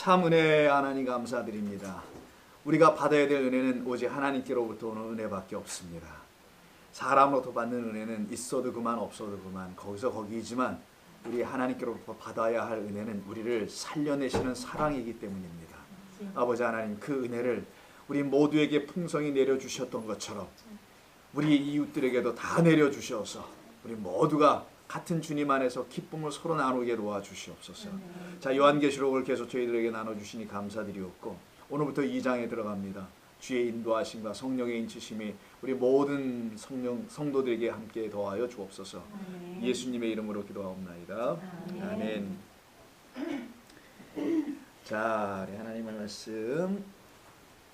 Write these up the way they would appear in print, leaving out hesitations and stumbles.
참 은혜 하나님 감사드립니다. 우리가 받아야 될 은혜는 오직 하나님께로부터 오는 은혜밖에 없습니다. 사람으로부터 받는 은혜는 있어도 그만 없어도 그만 거기서 거기이지만 우리 하나님께로부터 받아야 할 은혜는 우리를 살려내시는 사랑이기 때문입니다. 아버지 하나님, 그 은혜를 우리 모두에게 풍성히 내려주셨던 것처럼 우리 이웃들에게도 다 내려주셔서 우리 모두가 같은 주님 안에서 기쁨을 서로 나누게 도와주시옵소서. 자, 요한계시록을 계속 저희들에게 나눠주시니 감사드리옵고 오늘부터 2장에 들어갑니다. 주의 인도하심과 성령의 인치심이 우리 모든 성도들에게 함께 더하여 주옵소서. 예수님의 이름으로 기도하옵나이다. 아멘. 자, 우리 하나님의 말씀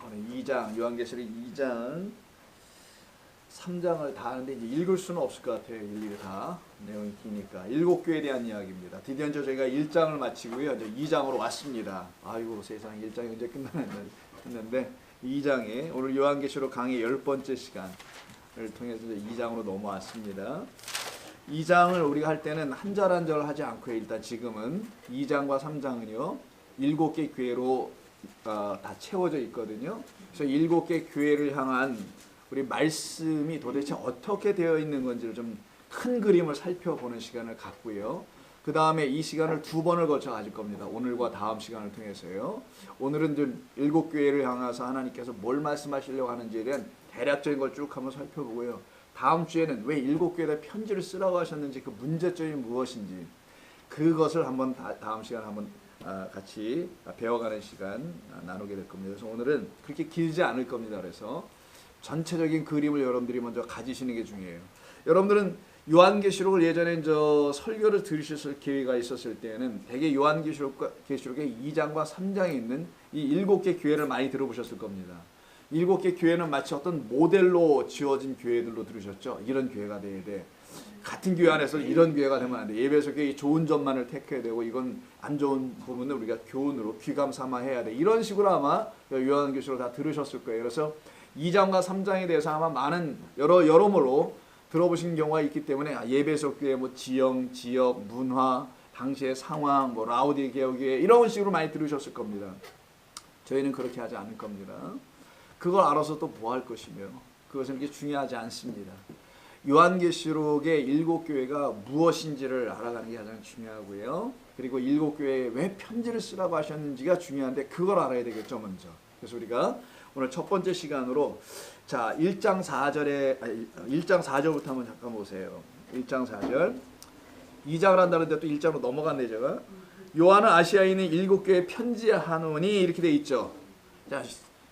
오늘 2장, 요한계시록 2장 3장을 다 하는데 이제 읽을 수는 없을 것 같아요. 일일이 다 내용이 기니까. 7교회에 대한 이야기입니다. 드디어 이제 저희가 1장을 마치고요. 이제 2장으로 왔습니다. 아이고 세상, 1장이 언제 끝났는데 2장에 오늘 요한계시록 강의 10번째 시간을 통해서 이제 2장으로 넘어왔습니다. 2장을 우리가 할 때는 한 절 한 절 하지 않고요. 일단 지금은 2장과 3장은요. 7개 교회로 다 채워져 있거든요. 그래서 7개 교회를 향한 우리 말씀이 도대체 어떻게 되어 있는 건지를 좀 큰 그림을 살펴보는 시간을 갖고요. 그 다음에 이 시간을 2번을 거쳐 가질 겁니다. 오늘과 다음 시간을 통해서요. 오늘은 좀 7교회를 향해서 하나님께서 뭘 말씀하시려고 하는지에 대한 대략적인 걸 쭉 한번 살펴보고요. 다음 주에는 왜 7교회에다 편지를 쓰라고 하셨는지 그 문제점이 무엇인지 그것을 한번 다음 시간에 한번 같이 배워가는 시간 나누게 될 겁니다. 그래서 오늘은 그렇게 길지 않을 겁니다. 그래서 전체적인 그림을 여러분들이 먼저 가지시는 게 중요해요. 여러분들은 요한계시록을 예전에 설교를 들으셨을 기회가 있었을 때는 대개 요한계시록의 2장과 3장에 있는 이 7개 교회를 많이 들어보셨을 겁니다. 7개 교회는 마치 어떤 모델로 지어진 교회들로 들으셨죠. 이런 교회가 돼야 돼. 같은 교회 안에서 이런 교회가 되면 안 돼. 예배에서 좋은 점만을 택해야 되고 이건 안 좋은 부분을 우리가 교훈으로 귀감 삼아 해야 돼. 이런 식으로 아마 요한계시록을 다 들으셨을 거예요. 그래서 2장과 3장에 대해서 아마 많은 여러모로 들어보신 경우가 있기 때문에 예배소 교회 지형, 지역, 문화, 당시의 상황, 라우디게아 교회 이런 식으로 많이 들으셨을 겁니다. 저희는 그렇게 하지 않을 겁니다. 그걸 알아서 또 뭐 할 것이며 그것은 그렇게 중요하지 않습니다. 요한계시록의 7교회가 무엇인지를 알아가는 게 가장 중요하고요. 그리고 7교회에 왜 편지를 쓰라고 하셨는지가 중요한데 그걸 알아야 되겠죠, 먼저. 그래서 우리가 오늘 첫 번째 시간으로 자 1장 4절부터 한번 잠깐 보세요. 1장 4절 2장을 한다는데 또 1장으로 넘어갔네 제가. 요한은 아시아에 있는 7교회에 편지하노니 이렇게 돼 있죠. 자,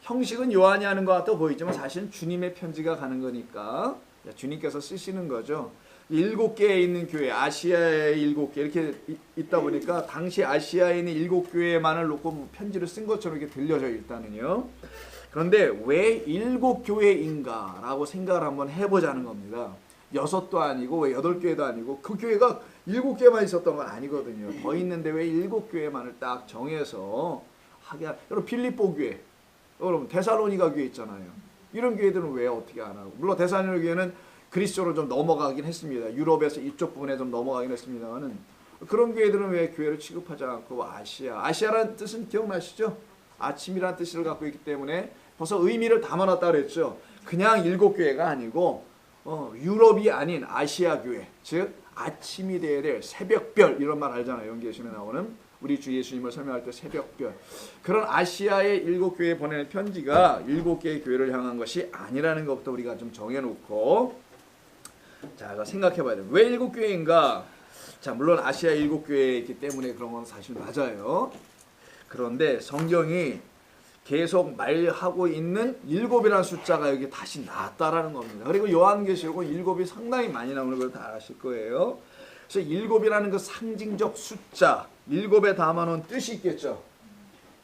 형식은 요한이 하는 것 같아 보이지만 사실은 주님의 편지가 가는 거니까 주님께서 쓰시는 거죠. 7개에 있는 교회, 아시아의 7개 이렇게 있다 보니까 당시 아시아에 있는 7교회만을 놓고 편지를 쓴 것처럼 이렇게 들려져 일단은요. 그런데 왜 7교회인가 라고 생각을 한번 해보자는 겁니다. 6도 아니고 왜 8교회도 아니고 그 교회가 7개만 있었던 건 아니거든요. 더 있는데 왜 7교회만을 딱 정해서 하게 여러분 빌립보 교회, 여러분 데살로니가 교회 있잖아요. 이런 교회들은 왜 어떻게 안 하고 물론 데살로니가 교회는 그리스도로 좀 넘어가긴 했습니다. 유럽에서 이쪽 부분에 좀 넘어가긴 했습니다만은 그런 교회들은 왜 교회를 취급하지 않고 아시아라는 뜻은 기억나시죠? 아침이라는 뜻을 갖고 있기 때문에 벌써 의미를 담아놨다 그랬죠. 그냥 7교회가 아니고 유럽이 아닌 아시아 교회, 즉 아침이 되어야 될 새벽별 이런 말 알잖아요. 연계시에 나오는 우리 주 예수님을 설명할 때 새벽별 그런 아시아의 7교회에 보내는 편지가 7개의 교회를 향한 것이 아니라는 것부터 우리가 좀 정해놓고 자 생각해봐야 돼요. 왜 7교회인가? 자 물론 아시아 7교회이기 때문에 그런 건 사실 맞아요. 그런데 성경이 계속 말하고 있는 7이라는 숫자가 여기 다시 나왔다라는 겁니다. 그리고 요한계시록은 7이 상당히 많이 나오는 걸 다 아실 거예요. 그래서 7이라는 그 상징적 숫자, 7에 담아놓은 뜻이 있겠죠.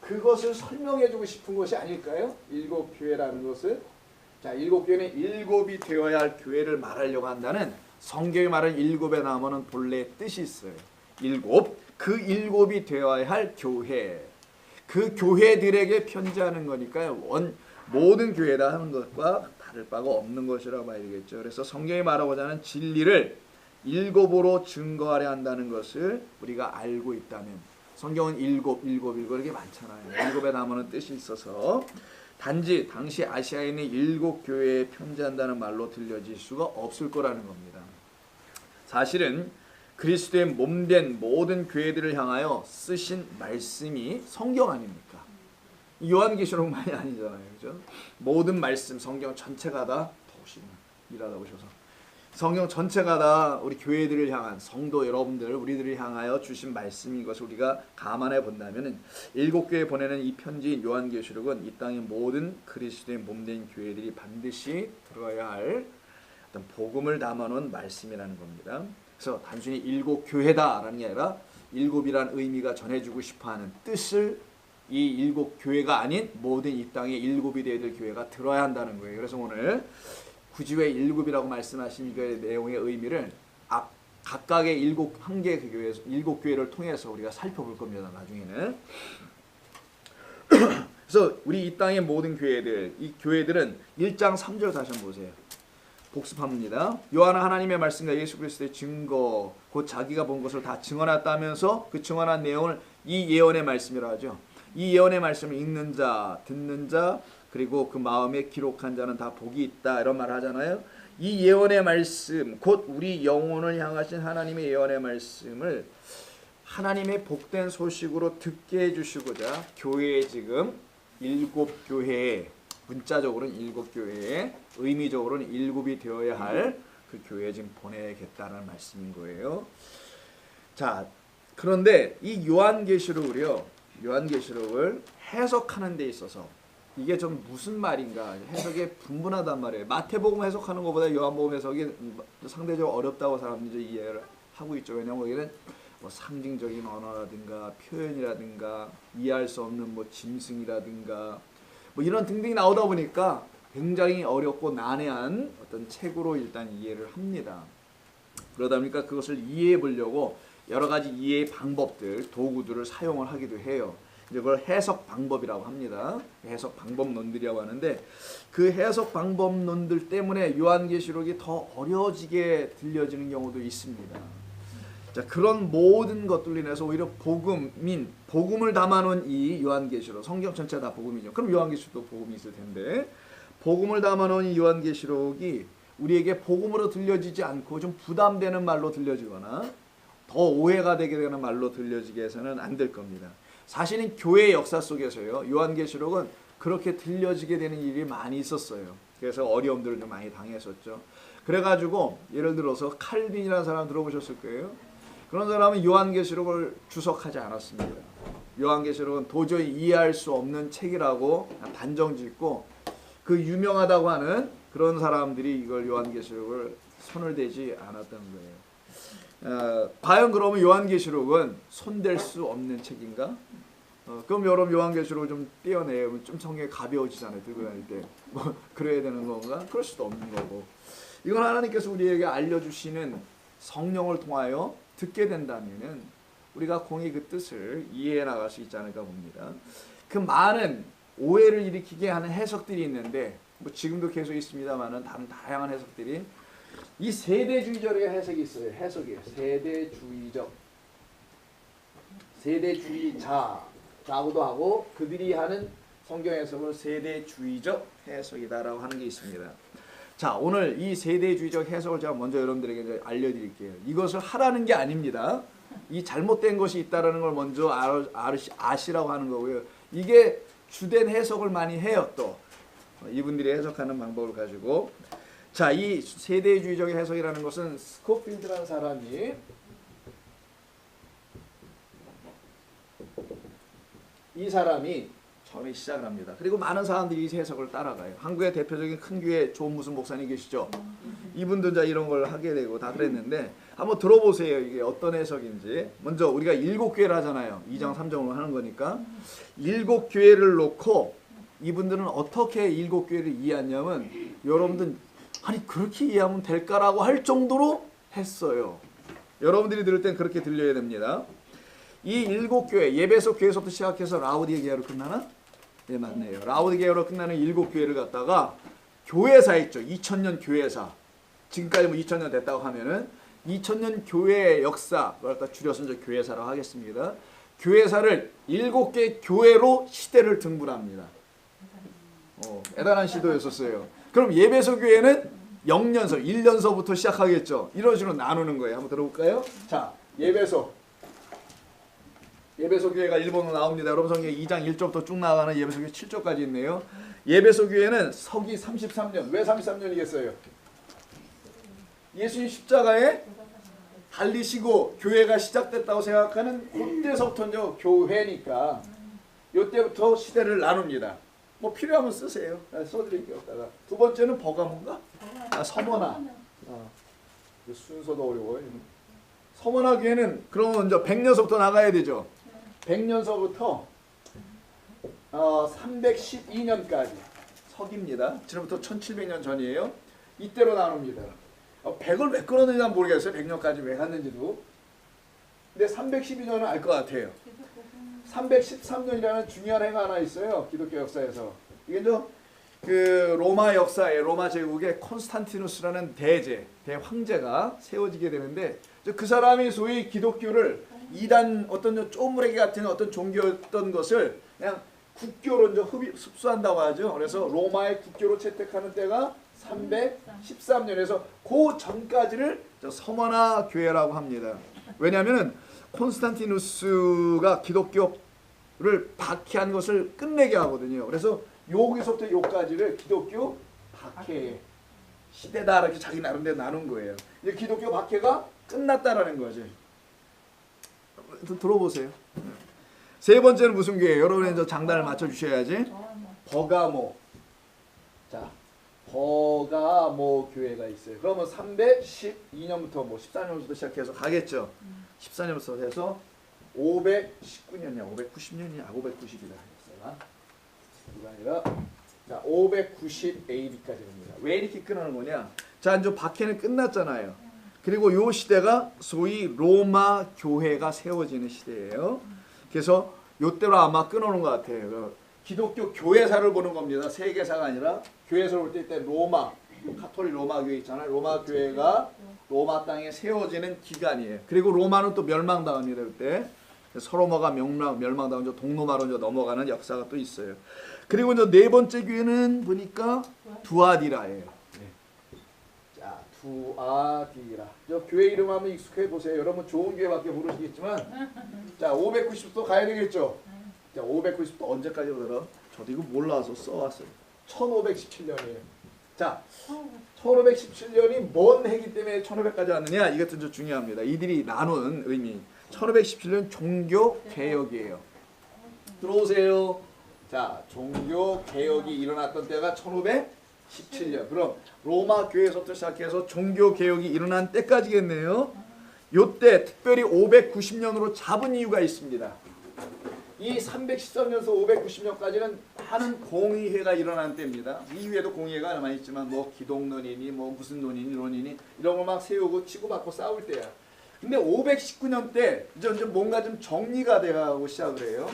그것을 설명해주고 싶은 것이 아닐까요? 7교회라는 것을. 자, 7교회는 7이 되어야 할 교회를 말하려고 한다는 성경이 말하는 7에 담아놓은 본래 뜻이 있어요. 7, 그 7이 되어야 할 교회. 그 교회들에게 편지하는 거니까요. 모든 교회다 하는 것과 다를 바가 없는 것이라고 봐야겠죠. 그래서 성경이 말하고자 하는 진리를 7으로 증거하려 한다는 것을 우리가 알고 있다면 성경은 일곱 이렇게 많잖아요. 일곱에 담아놓은 뜻이 있어서 단지 당시 아시아에 있는 일곱 교회에 편지한다는 말로 들려질 수가 없을 거라는 겁니다. 사실은 그리스도의 몸된 모든 교회들을 향하여 쓰신 말씀이 성경 아닙니까? 요한계시록만이 아니잖아요. 그죠? 모든 말씀, 성경 전체가 다 보시면 일하다 보셔서 성경 전체가 다 우리 교회들을 향한 성도 여러분들, 우리들을 향하여 주신 말씀인 것을 우리가 감안해 본다면 일곱 교회에 보내는 이 편지인 요한계시록은 이 땅의 모든 그리스도의 몸된 교회들이 반드시 들어야 할 어떤 복음을 담아놓은 말씀이라는 겁니다. 그래서 단순히 일곱 교회다라는 게 아니라 일곱이라는 의미가 전해주고 싶어하는 뜻을 이 일곱 교회가 아닌 모든 이 땅의 일곱이 되어야 될 교회가 들어야 한다는 거예요. 그래서 오늘 굳이 왜 일곱이라고 말씀하신 그 내용의 의미를 각각의 한 개의 그 교회에서 일곱 교회를 통해서 우리가 살펴볼 겁니다. 나중에는. 그래서 우리 이 땅의 모든 교회들, 이 교회들은 1장 3절 다시 한번 보세요. 복습합니다. 요한은 하나님의 말씀과 예수 그리스도의 증거, 곧 자기가 본 것을 다 증언했다면서 그 증언한 내용을 이 예언의 말씀이라 하죠. 이 예언의 말씀을 읽는 자, 듣는 자, 그리고 그 마음에 기록한 자는 다 복이 있다 이런 말을 하잖아요. 이 예언의 말씀, 곧 우리 영혼을 향하신 하나님의 예언의 말씀을 하나님의 복된 소식으로 듣게 해주시고자 교회에 지금 일곱 교회에, 문자적으로는 일곱 교회에, 의미적으로는 일곱이 되어야 할 그 교회에 지금 보내겠다는 말씀인 거예요. 자, 그런데 이 요한계시록을 해석하는 데 있어서 이게 좀 무슨 말인가, 해석이 분분하단 말이에요. 마태복음 해석하는 것보다 요한복음 해석이 상대적으로 어렵다고 사람들이 이해를 하고 있죠. 왜냐하면 여기는 뭐 상징적인 언어라든가 표현이라든가 이해할 수 없는 뭐 짐승이라든가 뭐 이런 등등이 나오다 보니까 굉장히 어렵고 난해한 어떤 책으로 일단 이해를 합니다. 그러다 보니까 그것을 이해해 보려고 여러 가지 이해의 방법들, 도구들을 사용을 하기도 해요. 이걸 해석 방법이라고 합니다. 해석 방법론들이라고 하는데 그 해석 방법론들 때문에 요한계시록이 더 어려워지게 들려지는 경우도 있습니다. 자, 그런 모든 것들로 인해서 오히려 복음을 담아놓은 이 요한계시록, 성경 전체가 다 복음이죠. 그럼 요한계시록도 복음이 있을 텐데 복음을 담아놓은 이 요한계시록이 우리에게 복음으로 들려지지 않고 좀 부담되는 말로 들려지거나 더 오해가 되게 되는 말로 들려지게 해서는 안 될 겁니다. 사실은 교회의 역사 속에서요, 요한계시록은 그렇게 들려지게 되는 일이 많이 있었어요. 그래서 어려움들을 좀 많이 당했었죠. 그래가지고 예를 들어서 칼빈이라는 사람 들어보셨을 거예요. 그런 사람은 요한계시록을 주석하지 않았습니다. 요한계시록은 도저히 이해할 수 없는 책이라고 단정짓고 그 유명하다고 하는 그런 사람들이 이걸 요한계시록을 손을 대지 않았던 거예요. 과연 그러면 요한계시록은 손댈 수 없는 책인가? 그럼 여러분 요한계시록을 좀 떼어내면 좀 성경이 가벼워지잖아요. 들고 다닐 때. 뭐 그래야 되는 건가? 그럴 수도 없는 거고. 이건 하나님께서 우리에게 알려주시는 성령을 통하여 듣게 된다면은 우리가 공히 그 뜻을 이해해 나갈 수 있지 않을까 봅니다. 그 많은 오해를 일으키게 하는 해석들이 있는데 뭐 지금도 계속 있습니다만은 다양한 해석들이 이 세대주의적의 해석이 있어요. 해석이에요. 세대주의자라고도 하고 그들이 하는 성경 해석을 세대주의적 해석이다라고 하는 게 있습니다. 자, 오늘 이 세대주의적 해석을 제가 먼저 여러분들에게 이제 알려드릴게요. 이것을 하라는 게 아닙니다. 이 잘못된 것이 있다라는 걸 먼저 아시라고 하는 거고요. 이게 주된 해석을 많이 해요. 또 이분들이 해석하는 방법을 가지고. 자, 이 세대주의적 해석이라는 것은 스코필드라는 사람이 이 사람이 처음에 시작을 합니다. 그리고 많은 사람들이 이 해석을 따라가요. 한국의 대표적인 큰 교회 조무슨 목사님 계시죠? 이분도 이제 이런 걸 하게 되고 다 그랬는데 한번 들어보세요. 이게 어떤 해석인지. 먼저 우리가 일곱 교회를 하잖아요. 2장 3장으로 하는 거니까. 일곱 교회를 놓고 이분들은 어떻게 일곱 교회를 이해하냐면 여러분들 아니 그렇게 이해하면 될까라고 할 정도로 했어요. 여러분들이 들을 땐 그렇게 들려야 됩니다. 이 일곱 교회, 예배소 교회에서부터 시작해서 라우디게아로 끝나나? 네, 맞네요. 라우디게아로 끝나는 일곱 교회를 갖다가 교회사 있죠. 2000년 교회사. 지금까지 뭐 2000년 됐다고 하면은 2000년 교회의 역사, 그걸 갖다 줄여서 이제 교회사라고 하겠습니다. 교회사를 7개 교회로 시대를 등분합니다. 대단한 시도였었어요. 그럼 예배소 교회는 0년서, 1년서부터 시작하겠죠. 이런 식으로 나누는 거예요. 한번 들어볼까요? 자, 예배소 교회가 일본으로 나옵니다. 여러분 성경 2장 1절부터 쭉 나가는 예배소 교회 7절까지 있네요. 예배소 교회는 서기 33년. 왜 33년이겠어요? 예수님 십자가에 달리시고 교회가 시작됐다고 생각하는 그때서부터는요, 교회니까 이때부터 시대를 나눕니다. 뭐 필요하면 쓰세요. 써드릴게요. 두 번째는 버가모인가? 서머나. 순서도 어려워요. 서머나 교회는 그러면 이제 100년서부터 나가야 되죠. 100년서부터 312년까지 서기입니다. 지금부터 1700년 전이에요. 이때로 나눕니다. 100을 왜 끌었는지 모르겠어요. 100년까지 왜 갔는지도. 근데 312년은 알 것 같아요. 313년이라는 중요한 해가 하나 있어요. 기독교 역사에서. 이게 그 로마 역사에 로마 제국의 콘스탄티누스라는 대황제가 세워지게 되는데 그 사람이 소위 기독교를 이단 어떤 쪼무레기 같은 어떤 종교였던 것을 그냥 국교로 이제 흡수한다고 하죠. 그래서 로마의 국교로 채택하는 때가 313년에서 그 전까지를 서머나 교회라고 합니다. 왜냐하면 콘스탄티누스가 기독교를 박해한 것을 끝내게 하거든요. 그래서 여기서부터 여기까지를 기독교 박해 시대다 이렇게 자기 나름대로 나눈 거예요. 이제 기독교 박해가 끝났다라는 거지. 들어보세요. 세 번째는 무슨 교회예요? 여러분이 이제 장단을 맞춰 주셔야지. 버가모. 자, 버가모 교회가 있어요. 그러면 312년부터 뭐 14년부터 시작해서 가겠죠. 14년부터 해서 519년이야. 590년이야. 590이다. 역사가. 이거 아니라 자, 590 AD까지 됩니다. 왜 이렇게 끊어는 거냐? 자, 이제 박해는 끝났잖아요. 그리고 요 시대가 소위 로마 교회가 세워지는 시대예요. 그래서 요때로 아마 끊어놓은 것 같아요. 기독교 교회사를 보는 겁니다. 세계사가 아니라 교회사를 볼 때 이때 로마, 카톨릭 로마 교회 있잖아요. 로마 교회가 로마 땅에 세워지는 기간이에요. 그리고 로마는 또 멸망당합니다. 그때 서로마가 멸망당하고 이제 동로마로 이제 넘어가는 역사가 또 있어요. 그리고 이제 네 번째 교회는 보니까 두아디라예요. 자, 두아디라. 저 교회 이름 한번 익숙해 보세요. 여러분 좋은 교회밖에 모르시겠지만, 자 590도 가야 되겠죠. 자 590도 언제까지 오더라? 저도 이거 몰라서 써왔어요. 1517년이에요. 자 1517년이 뭔 해기 때문에 1500까지 왔느냐? 이것도 좀 중요합니다. 이들이 나눈 의미. 1517년 종교 개혁이에요. 들어오세요. 자, 종교 개혁이 일어났던 때가 1517년. 그럼 로마 교회에서부터 시작해서 종교 개혁이 일어난 때까지겠네요. 요때 특별히 590년으로 잡은 이유가 있습니다. 이 313년에서 590년까지는 많은 공의회가 일어난 때입니다. 이후에도 공의회가 많이 있지만 뭐 기독론이니 뭐 무슨 논이니 이런 걸 막 세우고 치고받고 싸울 때야. 근데 519년 때 이제 뭔가 좀 정리가 돼가고 시작을 해요.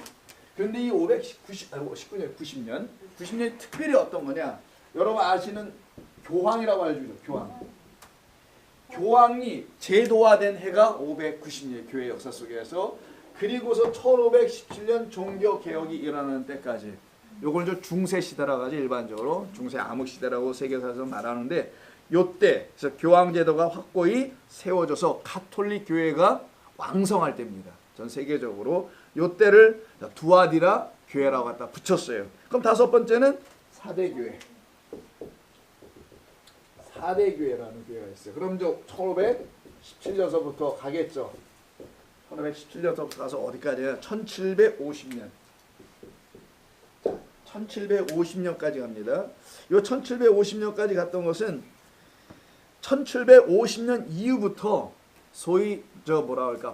그런데 이 90년이 특별히 어떤 거냐? 여러분 아시는 교황이라고 알죠? 교황이 제도화된 해가 590년 교회 역사 속에서 그리고서 1517년 종교 개혁이 일어나는 때까지 요걸 저 중세 시대라고 하죠. 일반적으로 중세 암흑 시대라고 세계사에서 말하는데 요때 그래서 교황 제도가 확고히 세워져서 가톨릭 교회가 왕성할 때입니다. 전 세계적으로 요때를 두아디라 교회라고 갖다 붙였어요. 그럼 다섯 번째는 사대교회. 사대교회라는 교회가 있어요. 그럼 저 1517년서부터 가겠죠. 1517년서부터 가서 어디까지야? 1750년. 1750년까지 갑니다. 요 1750년까지 갔던 것은 1750년 이후부터 소위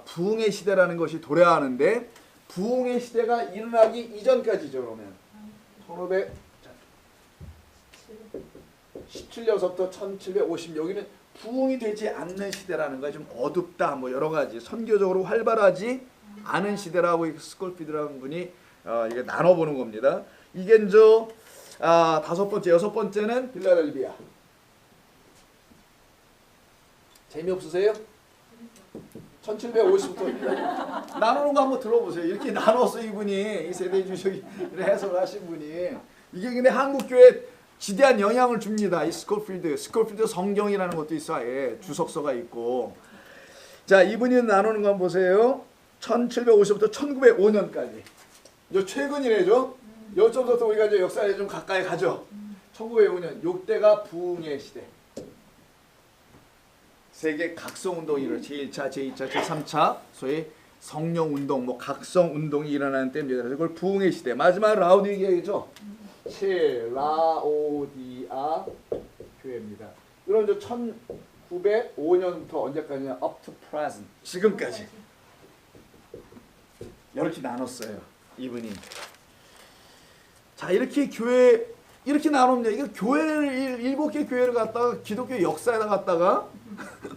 부흥의 시대라는 것이 도래하는데 부흥의 시대가 일어나기 이전까지죠. 그러면 1517년서부터 1750 여기는 부흥이 되지 않는 시대라는 거야. 좀 어둡다 뭐 여러 가지 선교적으로 활발하지 않은 시대라고 스콜피드라는 분이 이게 나눠보는 겁니다. 이게 다섯 번째, 여섯 번째는 1750부터 나누는 거 한번 들어보세요. 이렇게 나눠서 이분이 이 세대주의를 해석을 하신 분이 이게 근데 한국 교회에 지대한 영향을 줍니다. 이 스콜필드 성경이라는 것도 있어. 예, 주석서가 있고. 자, 이분이 나누는 거 한번 보세요. 1750부터 1905년까지. 요 최근이래죠. 요점부터 우리가 이제 역사에 좀 가까이 가죠. 1905년 요때가 부흥의 시대. 세계 각성운동이 일어나 제1차, 제2차, 제3차 소위 성령운동, 뭐 각성운동이 일어나는 때입니다. 그래서 그걸 부흥의 시대. 마지막 라오디게이죠. 라오디아 교회입니다. 이런 이제 1905년부터 언제까지냐? up to present. 지금까지. 이렇게 나눴어요. 이분이. 자, 이렇게 교회 이렇게 나눕니다. 이거 교회를 7개 교회를 갖다가 기독교 역사에다 갖다가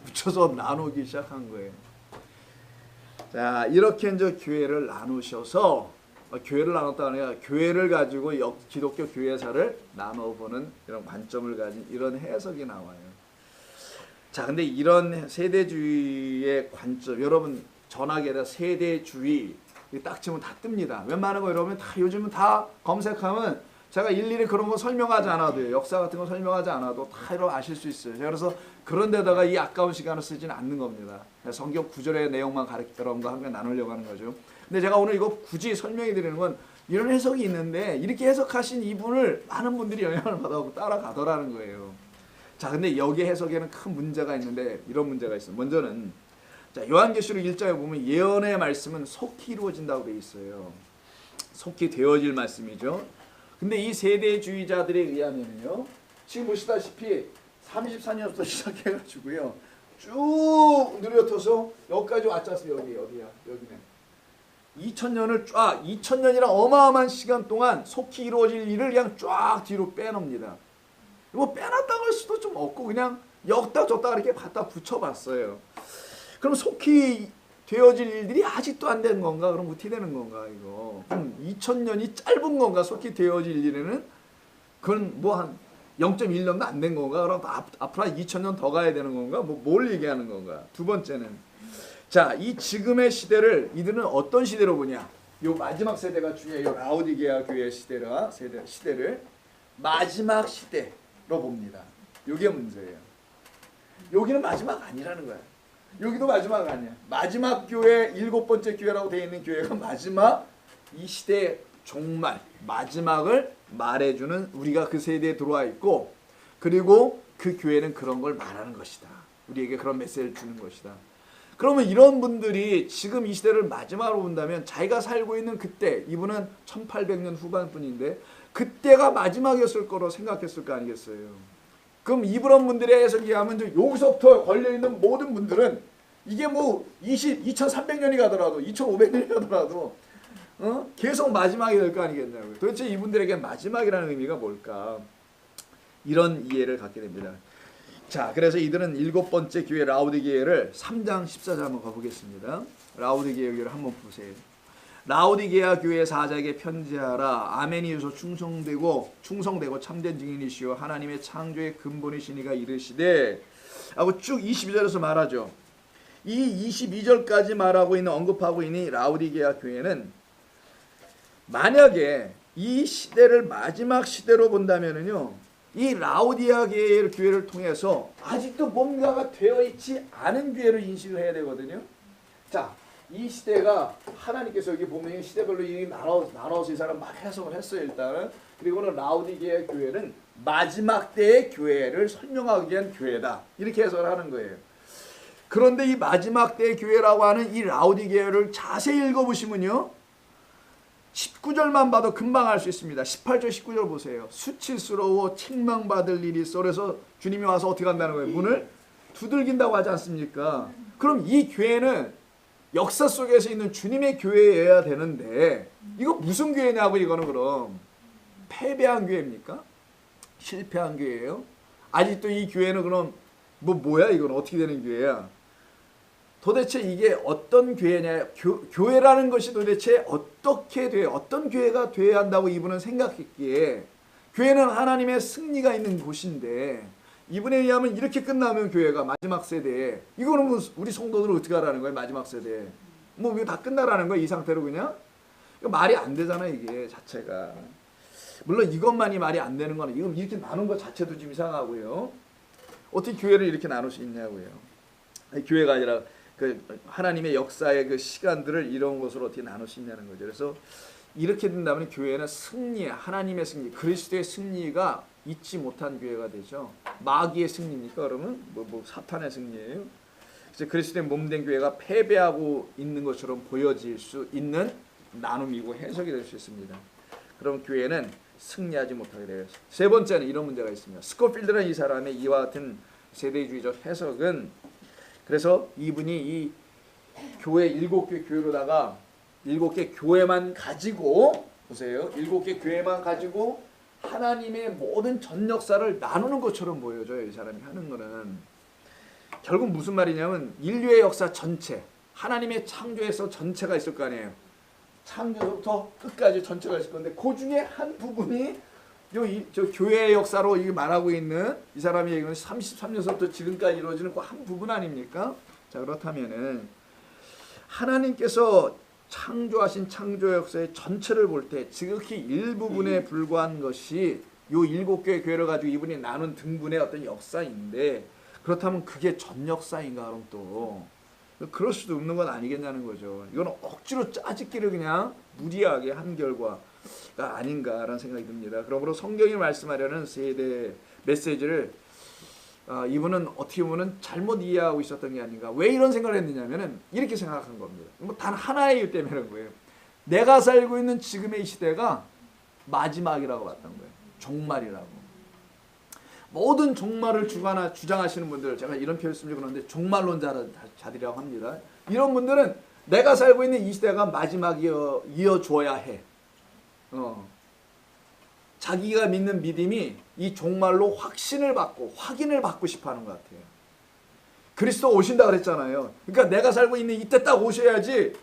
붙여서 나누기 시작한 거예요. 자, 이렇게 이제 교회를 나누셔서 교회를 나눴다가 아니라 교회를 가지고 기독교 교회사를 나눠보는 이런 관점을 가진 이런 해석이 나와요. 자, 근데 이런 세대주의의 관점, 여러분 전화기에다 세대주의 딱 치면 다 뜹니다. 웬만한 거 여러분 다 요즘은 다 검색하면 제가 일일이 그런 거 설명하지 않아도요. 역사 같은 거 설명하지 않아도 다 이런 아실 수 있어요. 그래서 그런 데다가 이 아까운 시간을 쓰지는 않는 겁니다. 성경 구절의 내용만 여러분과 함께 나누려고 하는 거죠. 근데 제가 오늘 이거 굳이 설명해 드리는 건 이런 해석이 있는데 이렇게 해석하신 이분을 많은 분들이 영향을 받아서 따라가더라는 거예요. 자, 근데 여기 해석에는 큰 문제가 있는데 이런 문제가 있어요. 먼저는 자, 요한계시록 1장에 보면 예언의 말씀은 속히 이루어진다고 되어 있어요. 속히 되어질 말씀이죠. 근데 이 세대주의자들에 의하면요, 지금 보시다시피 34년부터 시작해가지고요, 쭉 느려터서 여기까지 왔지 않습니까? 여기야, 여기는 2000년을 쫙 2000년이란 어마어마한 시간 동안 속히 이루어질 일을 그냥 쫙 뒤로 빼놉니다. 뭐 빼놨다고 할 수도 좀 없고 그냥 여기다 줬다 이렇게 갖다 붙여봤어요. 그럼 속히 되어질 일들이 아직도 안 되는 건가? 그럼 어떻게 되는 건가 이거? 그럼 2000년이 짧은 건가? 속히 되어질 일에는 그건 뭐 한 0.1년도 안 된 건가? 그럼 앞으로 한 2000년 더 가야 되는 건가? 뭐 뭘 얘기하는 건가? 두 번째는 자, 이 지금의 시대를 이들은 어떤 시대로 보냐? 요 마지막 세대가 중요해요. 라오디게아 교회 시대를 마지막 시대로 봅니다. 이게 문제예요. 여기는 마지막 아니라는 거야. 여기도 마지막 아니야. 마지막 교회 7번째 교회라고 되어 있는 교회가 마지막 이 시대의 종말, 마지막을 말해주는 우리가 그 세대에 들어와 있고 그리고 그 교회는 그런 걸 말하는 것이다. 우리에게 그런 메시지를 주는 것이다. 그러면 이런 분들이 지금 이 시대를 마지막으로 본다면 자기가 살고 있는 그때 이분은 1800년 후반뿐인데 그때가 마지막이었을 거로 생각했을 거 아니겠어요. 그럼 이런 분들의 해석이 하면 여기서부터 걸려있는 모든 분들은 이게 뭐 2300년이 가더라도 2500년이 가더라도 계속 마지막이 될 거 아니겠냐고요. 도대체 이분들에게 마지막이라는 의미가 뭘까? 이런 이해를 갖게 됩니다. 자, 그래서 이들은 7번째 교회 라오디게아를 3장 14절 한번 가보겠습니다. 라오디게아 교회를 한번 보세요. 라오디게아 교회 사자에게 편지하라. 아멘이어서 충성되고 참된 증인이시오 하나님의 창조의 근본이시니가 이르시되 하고 쭉 22절에서 말하죠. 이 22절까지 말하고 있는 언급하고 있는 라오디게아 교회는 만약에 이 시대를 마지막 시대로 본다면은요, 이 라오디게아 교회를 통해서 아직도 뭔가가 되어 있지 않은 교회를 인식을 해야 되거든요. 자, 이 시대가 하나님께서 여기 보면 시대별로 이 나눠서 이 사람 막 해석을 했어요 일단은. 그리고는 라오디게아 교회는 마지막 때의 교회를 설명하기 위한 교회다 이렇게 해석을 하는 거예요. 그런데 이 마지막 때의 교회라고 하는 이 라오디게아를 자세히 읽어보시면요, 19절만 봐도 금방 알 수 있습니다. 18절 19절 보세요. 수치스러워 책망받을 일이 있어. 그래서 주님이 와서 어떻게 한다는 거예요? 문을 두들긴다고 하지 않습니까? 그럼 이 교회는 역사 속에서 있는 주님의 교회여야 되는데 이거 무슨 교회냐고. 이거는 그럼 패배한 교회입니까? 실패한 교회예요? 아직도 이 교회는 그럼 뭐야? 이건 어떻게 되는 교회야? 도대체 이게 어떤 교회냐? 교회라는 것이 도대체 어떻게 돼? 어떤 교회가 돼야 한다고 이분은 생각했기에 교회는 하나님의 승리가 있는 곳인데 이분에 의하면 이렇게 끝나면 교회가 마지막 세대에 이거는 뭐 우리 성도들은 어떻게 하라는 거예요? 마지막 세대에 뭐 이거 다 끝나라는 거예요? 이 상태로 그냥? 이거 말이 안 되잖아 이게 자체가. 물론 이것만이 말이 안 되는 거는 이건 이렇게 나눈 것 자체도 좀 이상하고요. 어떻게 교회를 이렇게 나눌 수 있냐고요. 아니, 교회가 아니라 그 하나님의 역사의 그 시간들을 이런 것으로 어떻게 나눌 수 있냐는 거죠. 그래서 이렇게 된다면 교회는 승리, 하나님의 승리, 그리스도의 승리가 잊지 못한 교회가 되죠. 마귀의 승리입니까? 그러면 뭐 사탄의 승리예요. 그래서 그리스도의 몸된 교회가 패배하고 있는 것처럼 보여질 수 있는 나눔이고 해석이 될 수 있습니다. 그럼 교회는 승리하지 못하게 돼요. 세 번째는 이런 문제가 있습니다. 스코필드라는 이 사람의 이와 같은 세대주의적 해석은 그래서 이분이 이 교회 7개 교회로다가 7개 교회만 가지고 보세요. 7개 교회만 가지고 하나님의 모든 전 역사를 나누는 것처럼 보여져요. 이 사람이 하는 거는. 결국 무슨 말이냐면 인류의 역사 전체, 하나님의 창조에서 전체가 있을 거 아니에요. 창조부터 끝까지 전체가 있을 건데 그 중에 한 부분이 저 교회의 역사로 이게 말하고 있는 이 사람이 얘기하는 33년서부터 지금까지 이루어지는 그 한 부분 아닙니까? 자, 그렇다면은 하나님께서 창조하신 창조 역사의 전체를 볼 때 지극히 일부분에 불과한 것이 요 7개의 교회를 가지고 이분이 나눈 등분의 어떤 역사인데 그렇다면 그게 전 역사인가? 그럼 또 그럴 수도 없는 건 아니겠냐는 거죠. 이건 억지로 짜집기를 그냥 무리하게 한 결과가 아닌가라는 생각이 듭니다. 그러므로 성경이 말씀하려는 세대 메시지를 이분은 어떻게 보면 잘못 이해하고 있었던 게 아닌가. 왜 이런 생각을 했느냐면은 이렇게 생각한 겁니다. 뭐 단 하나의 이유 때문에 그런 거예요. 내가 살고 있는 지금의 이 시대가 마지막이라고 봤던 거예요. 종말이라고. 모든 종말을 주장하시는 분들, 제가 이런 표현 쓰려고 그러는데 종말론자들이라고 합니다. 이런 분들은 내가 살고 있는 이 시대가 마지막이어줘야 해. 자기가 믿는 믿음이 이 종말로 확신을 받고 확인을 받고 싶어하는 것 같아요. 그리스도 오신다 그랬잖아요. 그러니까 내가 살고 있는 이때 딱 오셔야지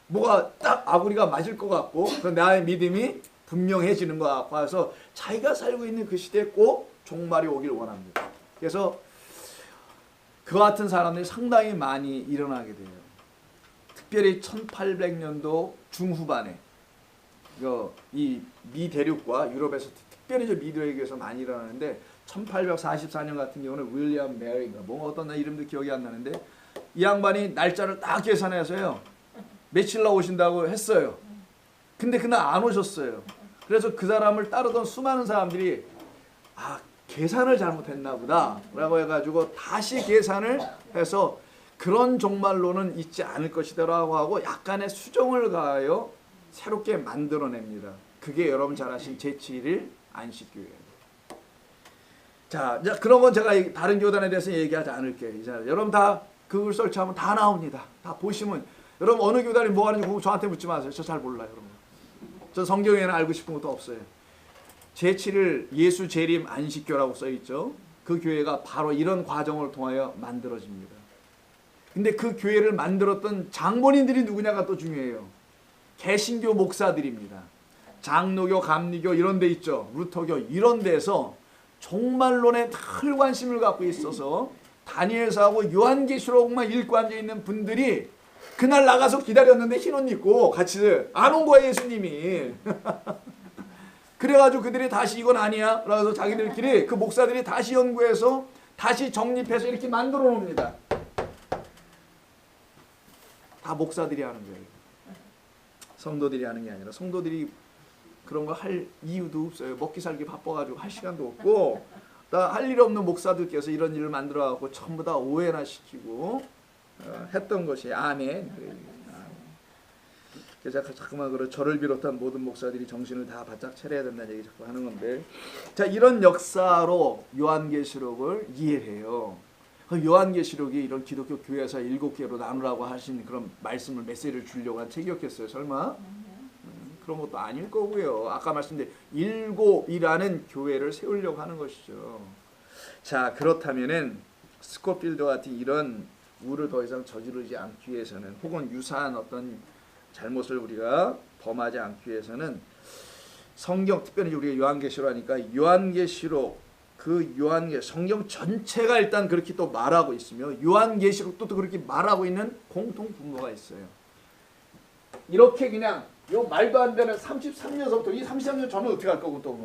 뭐가 딱 아구리가 맞을 것 같고 나의 믿음이 분명해지는 것 같고 해서 자기가 살고 있는 그 시대에 꼭 종말이 오길 원합니다. 그래서 그 같은 사람들이 상당히 많이 일어나게 돼요. 특별히 1800년도 중후반에 이 미 대륙과 유럽에서 특별히 미 대륙에서 많이 일어나는데 1844년 같은 경우는 윌리엄 메리인가 뭐 어떤 이름도 기억이 안 나는데 이 양반이 날짜를 딱 계산해서요. 며칠 날 오신다고 했어요. 근데 그날 안 오셨어요. 그래서 그 사람을 따르던 수많은 사람들이 계산을 잘못했나 보다 라고 해가지고 다시 계산을 해서 그런 종말로는 있지 않을 것이다 라고 하고 약간의 수정을 가하여 새롭게 만들어냅니다. 그게 여러분 잘 아신 제7일 안식교회예요. 자, 그런 건 제가 다른 교단에 대해서 얘기하지 않을게요. 여러분 다 그걸 설치하면 다 나옵니다. 다 보시면 여러분 어느 교단이 뭐 하는지 저한테 묻지 마세요. 저 잘 몰라요. 여러분. 저 성경에는 알고 싶은 것도 없어요. 제7일 예수 재림 안식교라고 써있죠. 그 교회가 바로 이런 과정을 통하여 만들어집니다. 근데 그 교회를 만들었던 장본인들이 누구냐가 또 중요해요. 개신교 목사들입니다. 장로교, 감리교 이런 데 있죠. 루터교 이런 데서 종말론에 늘 관심을 갖고 있어서 다니엘서하고 요한계시록만 읽고 앉아있는 분들이 그날 나가서 기다렸는데 흰 옷 입고 같이 안 온 거예요. 예수님이. 그래가지고 그들이 다시 이건 아니야 라고 해서 자기들끼리 그 목사들이 다시 연구해서 다시 정립해서 이렇게 만들어 놓습니다. 다 목사들이 하는 거예요. 성도들이 하는 게 아니라 성도들이 그런 거 할 이유도 없어요. 먹기 살기 바빠가지고 할 시간도 없고 할 일 없는 목사들께서 이런 일을 만들어갖고 전부 다 오해나 시키고 했던 것이 아멘. 그래서 자꾸만 저를 비롯한 모든 목사들이 정신을 다 바짝 차려야 된다는 얘기 자꾸 하는 건데 자 이런 역사로 요한계시록을 이해해요. 요한계시록이 이런 기독교 교회에서 7개로 나누라고 하신 그런 말씀을 메시지를 주려고 한 책이었겠어요. 설마? 그런 것도 아닐 거고요. 아까 말씀드린 7이라는 교회를 세우려고 하는 것이죠. 자 그렇다면은 스코필드와 같은 이런 우를 더 이상 저지르지 않기 위해서는 혹은 유사한 어떤 잘못을 우리가 범하지 않기 위해서는 성경 특별히 우리가 요한계시록 하니까 요한계시록 그 성경 전체가 일단 그렇게 또 말하고 있으며 요한계시록도 또 그렇게 말하고 있는 공통 분모가 있어요. 이렇게 그냥 요 말도 안 되는 33년서부터 이 33년 전은 어떻게 할 거고 또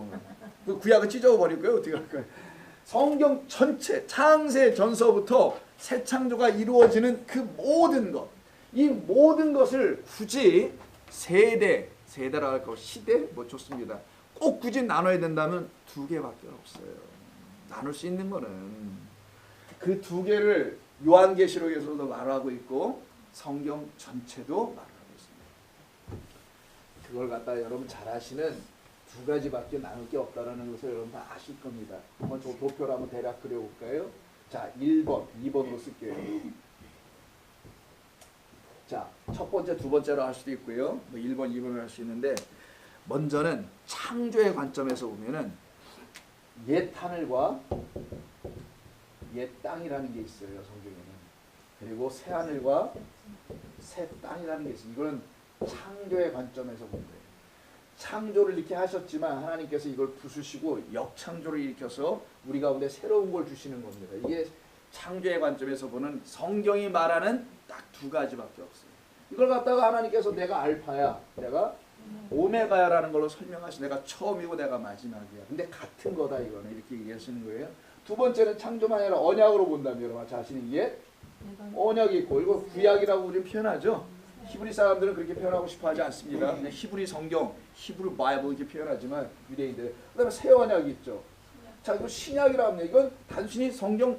그 구약을 찢어버릴 거예요. 어떻게 할 거예요. 성경 전체 창세 전서부터 새 창조가 이루어지는 그 모든 것, 이 모든 것을 굳이 세대라고 할까 시대 뭐 좋습니다. 꼭 굳이 나눠야 된다면 두 개밖에 없어요. 나눌 수 있는 거는 그 두 개를 요한계시록에서도 말하고 있고 성경 전체도 말하고 있습니다. 그걸 갖다 여러분 잘 아시는 두 가지밖에 나눌 게 없다라는 것을 여러분 다 아실 겁니다. 한번 저 도표를 한번 대략 그려볼까요? 자, 1번, 2번으로 쓸게요. 자, 첫 번째, 두 번째로 할 수도 있고요. 뭐 1번, 2번을 할 수 있는데 먼저는 창조의 관점에서 보면은 옛 하늘과 옛 땅이라는 게 있어요. 성경에는. 그리고 새 하늘과 새 땅이라는 게 있어요. 이거는 창조의 관점에서 본 거예요. 창조를 이렇게 하셨지만 하나님께서 이걸 부수시고 역창조를 일으켜서 우리 가운데 새로운 걸 주시는 겁니다. 이게 창조의 관점에서 보는 성경이 말하는 딱 두 가지밖에 없어요. 이걸 갖다가 하나님께서 내가 알파야, 내가 오메가야라는 걸로 설명하시. 내가 처음이고 내가 마지막이야. 근데 같은 거다 이거는 이렇게 얘기하시는 거예요. 두 번째는 창조만 아니라 언약으로 본다면 여러분 자신이 옛 언약이 있고 이거 구약이라고 우리 표현하죠. 히브리 사람들은 그렇게 표현하고 싶어 하지 않습니다. 그냥 히브리 성경, 히브리 바이블 이렇게 표현하지만 유대인들. 그다음에 새 언약이 있죠. 자, 이거 신약이라고 하면 이건 단순히 성경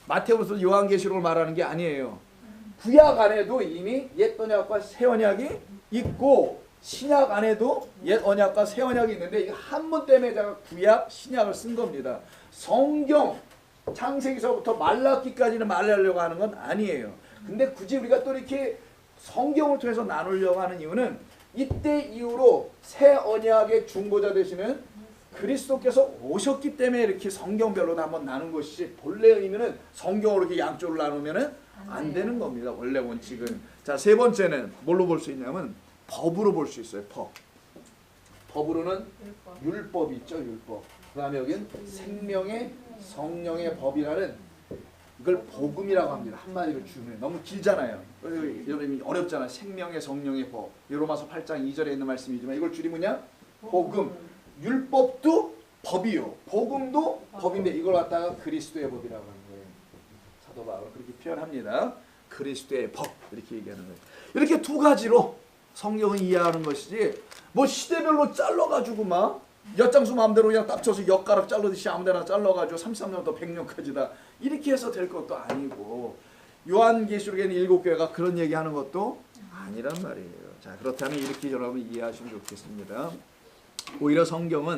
마태복음서 요한계시록을 말하는 게 아니에요. 구약 안에도 이미 옛 언약과 새 언약이 있고 신약 안에도 옛 언약과 새 언약이 있는데 이거 한 번 때문에 제가 구약, 신약을 쓴 겁니다. 성경 창세기서부터 말라기까지는 말하려고 하는 건 아니에요. 근데 굳이 우리가 또 이렇게 성경을 통해서 나누려고 하는 이유는 이때 이후로 새 언약의 중보자 되시는 그리스도께서 오셨기 때문에 이렇게 성경별로 한번 나눈 것이지 본래 의미는 성경으로 이렇게 양쪽으로 나누면은 안 되는 겁니다. 원래 원칙은. 자, 세 번째는 뭘로 볼 수 있냐면 법으로 볼 수 있어요. 법으로는 율법이 있죠. 율법. 그 다음에 여기는 생명의 성령의 법이라는 이걸 복음이라고 합니다. 한마디로 주면 너무 길잖아요. 여러분이 어렵잖아. 생명의 성령의 법. 로마서 8장 2절에 있는 말씀이지만 이걸 줄이면요. 복음. 율법도 법이요. 복음도 법인데 이걸 갖다가 그리스도의 법이라고 하는 거예요. 사도 바울은 그렇게 표현합니다. 그리스도의 법 이렇게 얘기하는 거예요. 이렇게 두 가지로 성경을 이해하는 것이지 뭐 시대별로 잘라가지고 막 엿장수 마음대로 그냥 딱 쳐서 엿가락 잘라듯이 아무데나 잘라가지고 33년부터 100년까지다 이렇게 해서 될 것도 아니고 요한계시록에는 7교회가 그런 얘기하는 것도 아니란 말이에요. 자, 그렇다면 이렇게 여러분 이해하시면 좋겠습니다. 오히려 성경을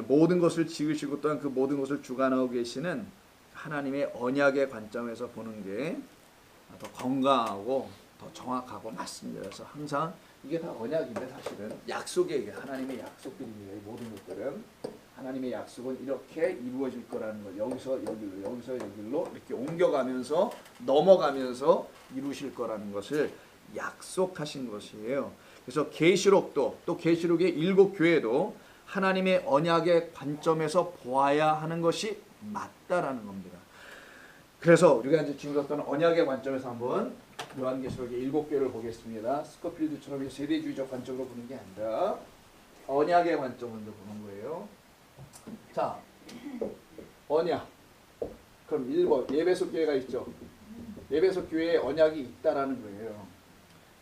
모든 것을 지으시고 또한 그 모든 것을 주관하고 계시는 하나님의 언약의 관점에서 보는 게 더 건강하고 더 정확하고 맞습니다. 그래서 항상 이게 다 언약인데 사실은 약속의 하나님의 약속들입니다. 이 모든 것들은 하나님의 약속은 이렇게 이루어질 거라는 걸 여기서 여기로 여기서 여기로 이렇게 옮겨가면서 넘어가면서 이루실 거라는 것을 약속하신 것이에요. 그래서 계시록도 또 계시록의 7교회도 하나님의 언약의 관점에서 보아야 하는 것이 맞다라는 겁니다. 그래서 우리가 이제 지금 어떤 언약의 관점에서 한번 요한계시록의 7교회를 보겠습니다. 스코필드처럼 세대주의적 관점으로 보는 게 아니라 언약의 관점으로 보는 거예요. 자, 언약. 그럼 1번 예배소 교회가 있죠. 예배소 교회에 언약이 있다라는 거예요.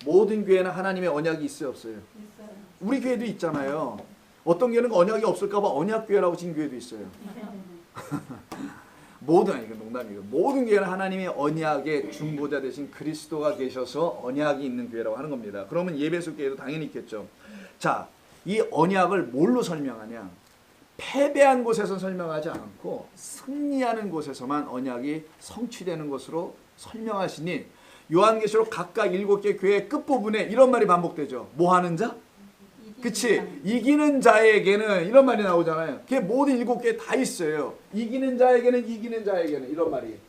모든 교회는 하나님의 언약이 있어요, 없어요? 있어요. 우리 교회도 있잖아요. 어떤 교회는 언약이 없을까 봐 언약교회라고 지은 교회도 있어요. 이건 농담이에요. 모든 교회는 하나님의 언약의 중보자 되신 그리스도가 계셔서 언약이 있는 교회라고 하는 겁니다. 그러면 예배소 교회도 당연히 있겠죠. 자, 이 언약을 뭘로 설명하냐? 패배한 곳에서 설명하지 않고 승리하는 곳에서만 언약이 성취되는 것으로 설명하시니 요한계시록 각각 7개 교회의 끝부분에 이런 말이 반복되죠. 뭐 하는 자? 그치? 이기는 자에게는 이런 말이 나오잖아요. 그게 모든 7개 다 있어요. 이기는 자에게는 이런 말이.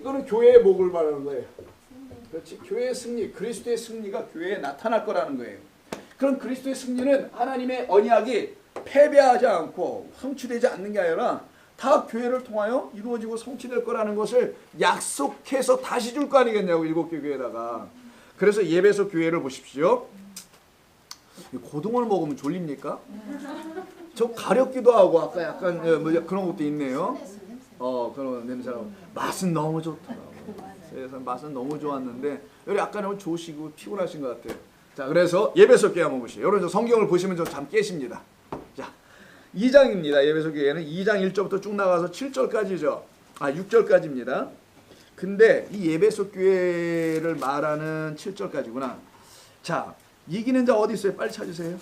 이거는 교회의 목을 말하는 거예요. 그렇지? 교회의 승리, 그리스도의 승리가 교회에 나타날 거라는 거예요. 그럼 그리스도의 승리는 하나님의 언약이 패배하지 않고 성취되지 않는 게 아니라 다 교회를 통하여 이루어지고 성취될 거라는 것을 약속해서 다시 줄 거 아니겠냐고, 7개 교회에다가. 그래서 예배소 교회를 보십시오. 고등어를 먹으면 졸립니까? 저 가렵기도 하고 아까 약간 뭐 그런 것도 있네요. 그런 냄새가. 맛은 너무 좋더라고요. 그래서 맛은 너무 좋았는데 여기 약간 조시고 피곤하신 것 같아요. 자, 그래서 예배소 교회 한번 보시죠. 여러분 성경을 보시면 좀 잠 깨십니다. 자, 2장입니다. 예배소 교회는 2장 1절부터 쭉 나가서 7절까지죠. 6절까지입니다. 근데 이 예배소 교회를 말하는 7절까지구나. 자, 이기는 자 어디 있어요? 빨리 찾으세요.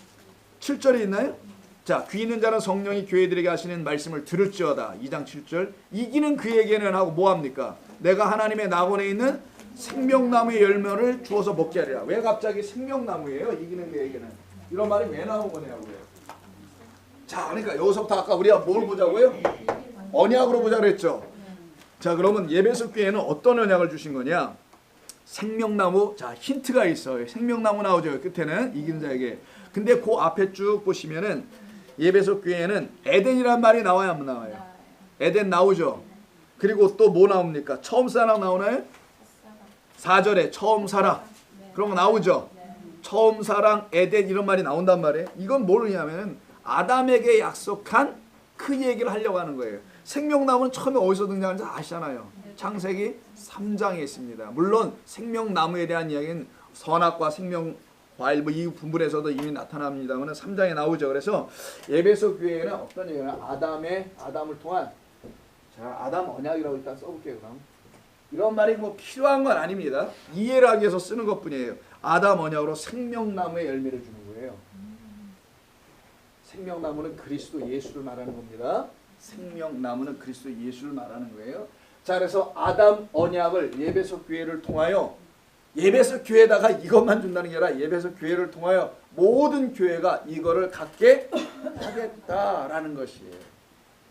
7절에 있나요? 자, 귀 있는 자는 성령이 교회들에게 하시는 말씀을 들을지어다. 2장 7절. 이기는 그에게는 하고 뭐합니까? 내가 하나님의 낙원에 있는 생명나무의 열매를 주어서 먹게 하리라. 왜 갑자기 생명나무예요? 이기는 그에게는. 이런 말이 왜 나온 거냐고요. 자, 그러니까 여기서부터 아까 우리가 뭘 보자고요? 언약으로 보자 그랬죠. 자, 그러면 예배소 교회는 어떤 언약을 주신 거냐? 생명나무. 자, 힌트가 있어요. 생명나무 나오죠. 끝에는 이기는 자에게. 근데 그 앞에 쭉 보시면은 예배소 교회는 에덴이란 말이 나와요, 안 나와요? 에덴 나오죠. 그리고 또 뭐 나옵니까? 처음 사랑 나오나요? 4절에 처음 사랑. 그런 거 나오죠. 처음 사랑, 에덴 이런 말이 나온단 말이에요. 이건 뭐냐면 아담에게 약속한 그 얘기를 하려고 하는 거예요. 생명나무는 처음에 어디서 등장하는지 아시잖아요. 창세기 3장에 있습니다. 물론 생명나무에 대한 이야기는 선악과 생명 과일 이 분분에서도 이미 나타납니다만 3장에 나오죠. 그래서 예배소 교회에는 어떤 얘기냐? 아담을 통한, 자, 아담 언약이라고 일단 써볼게요. 그럼 이런 말이 뭐 필요한 건 아닙니다. 이해를 하기 위해서 쓰는 것뿐이에요. 아담 언약으로 생명나무의 열매를 주는 거예요. 생명나무는 그리스도 예수를 말하는 겁니다. 생명나무는 그리스도 예수를 말하는 거예요. 자, 그래서 아담 언약을 예배소 교회를 통하여, 예배소 교회에다가 이것만 준다는 게 아니라 예배소 교회를 통하여 모든 교회가 이거를 갖게 하겠다라는 것이에요.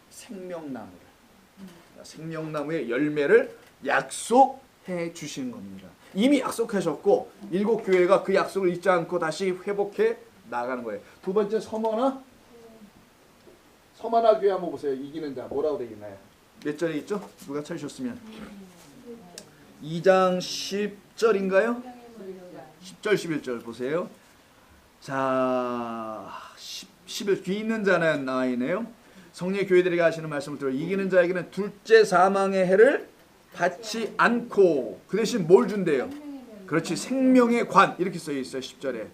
생명나무를. 생명나무의 열매를 약속해 주시는 겁니다. 이미 약속하셨고 7교회가 그 약속을 잊지 않고 다시 회복해 나가는 거예요. 두 번째 서머나 교회 한번 보세요. 이기는 자 뭐라고 되어 있나요? 몇 절에 있죠? 누가 찾으셨으면 2장 10절인가요? 10절 11절 보세요. 자, 11 귀 있는 자는 나와 있네요. 성령의 교회들에게 하시는 말씀을 들어 이기는 자에게는 둘째 사망의 해를 받지 않고 그 대신 뭘 준대요? 그렇지, 생명의 관 이렇게 써 있어요. 10절에.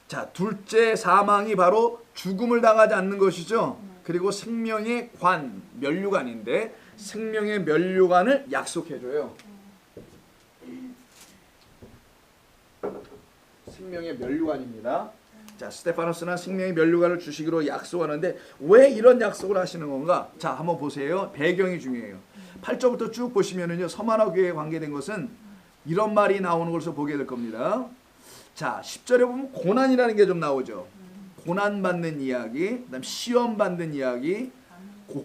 자, 둘째 사망이 바로 죽음을 당하지 않는 것이죠. 그리고 생명의 관, 면류관인데 생명의 면류관을 약속해줘요. 생명의 면류관입니다. 자, 스테파노스는 생명의 면류관을 주시기로 약속하는데 왜 이런 약속을 하시는 건가? 자, 한번 보세요. 배경이 중요해요. 8절부터 쭉 보시면은요, 서만화 교회에 관계된 것은 이런 말이 나오는 것을 보게 될 겁니다. 자, 10절에 보면 고난이라는 게 좀 나오죠. 고난 받는 이야기, 그다음 시험 받는 이야기,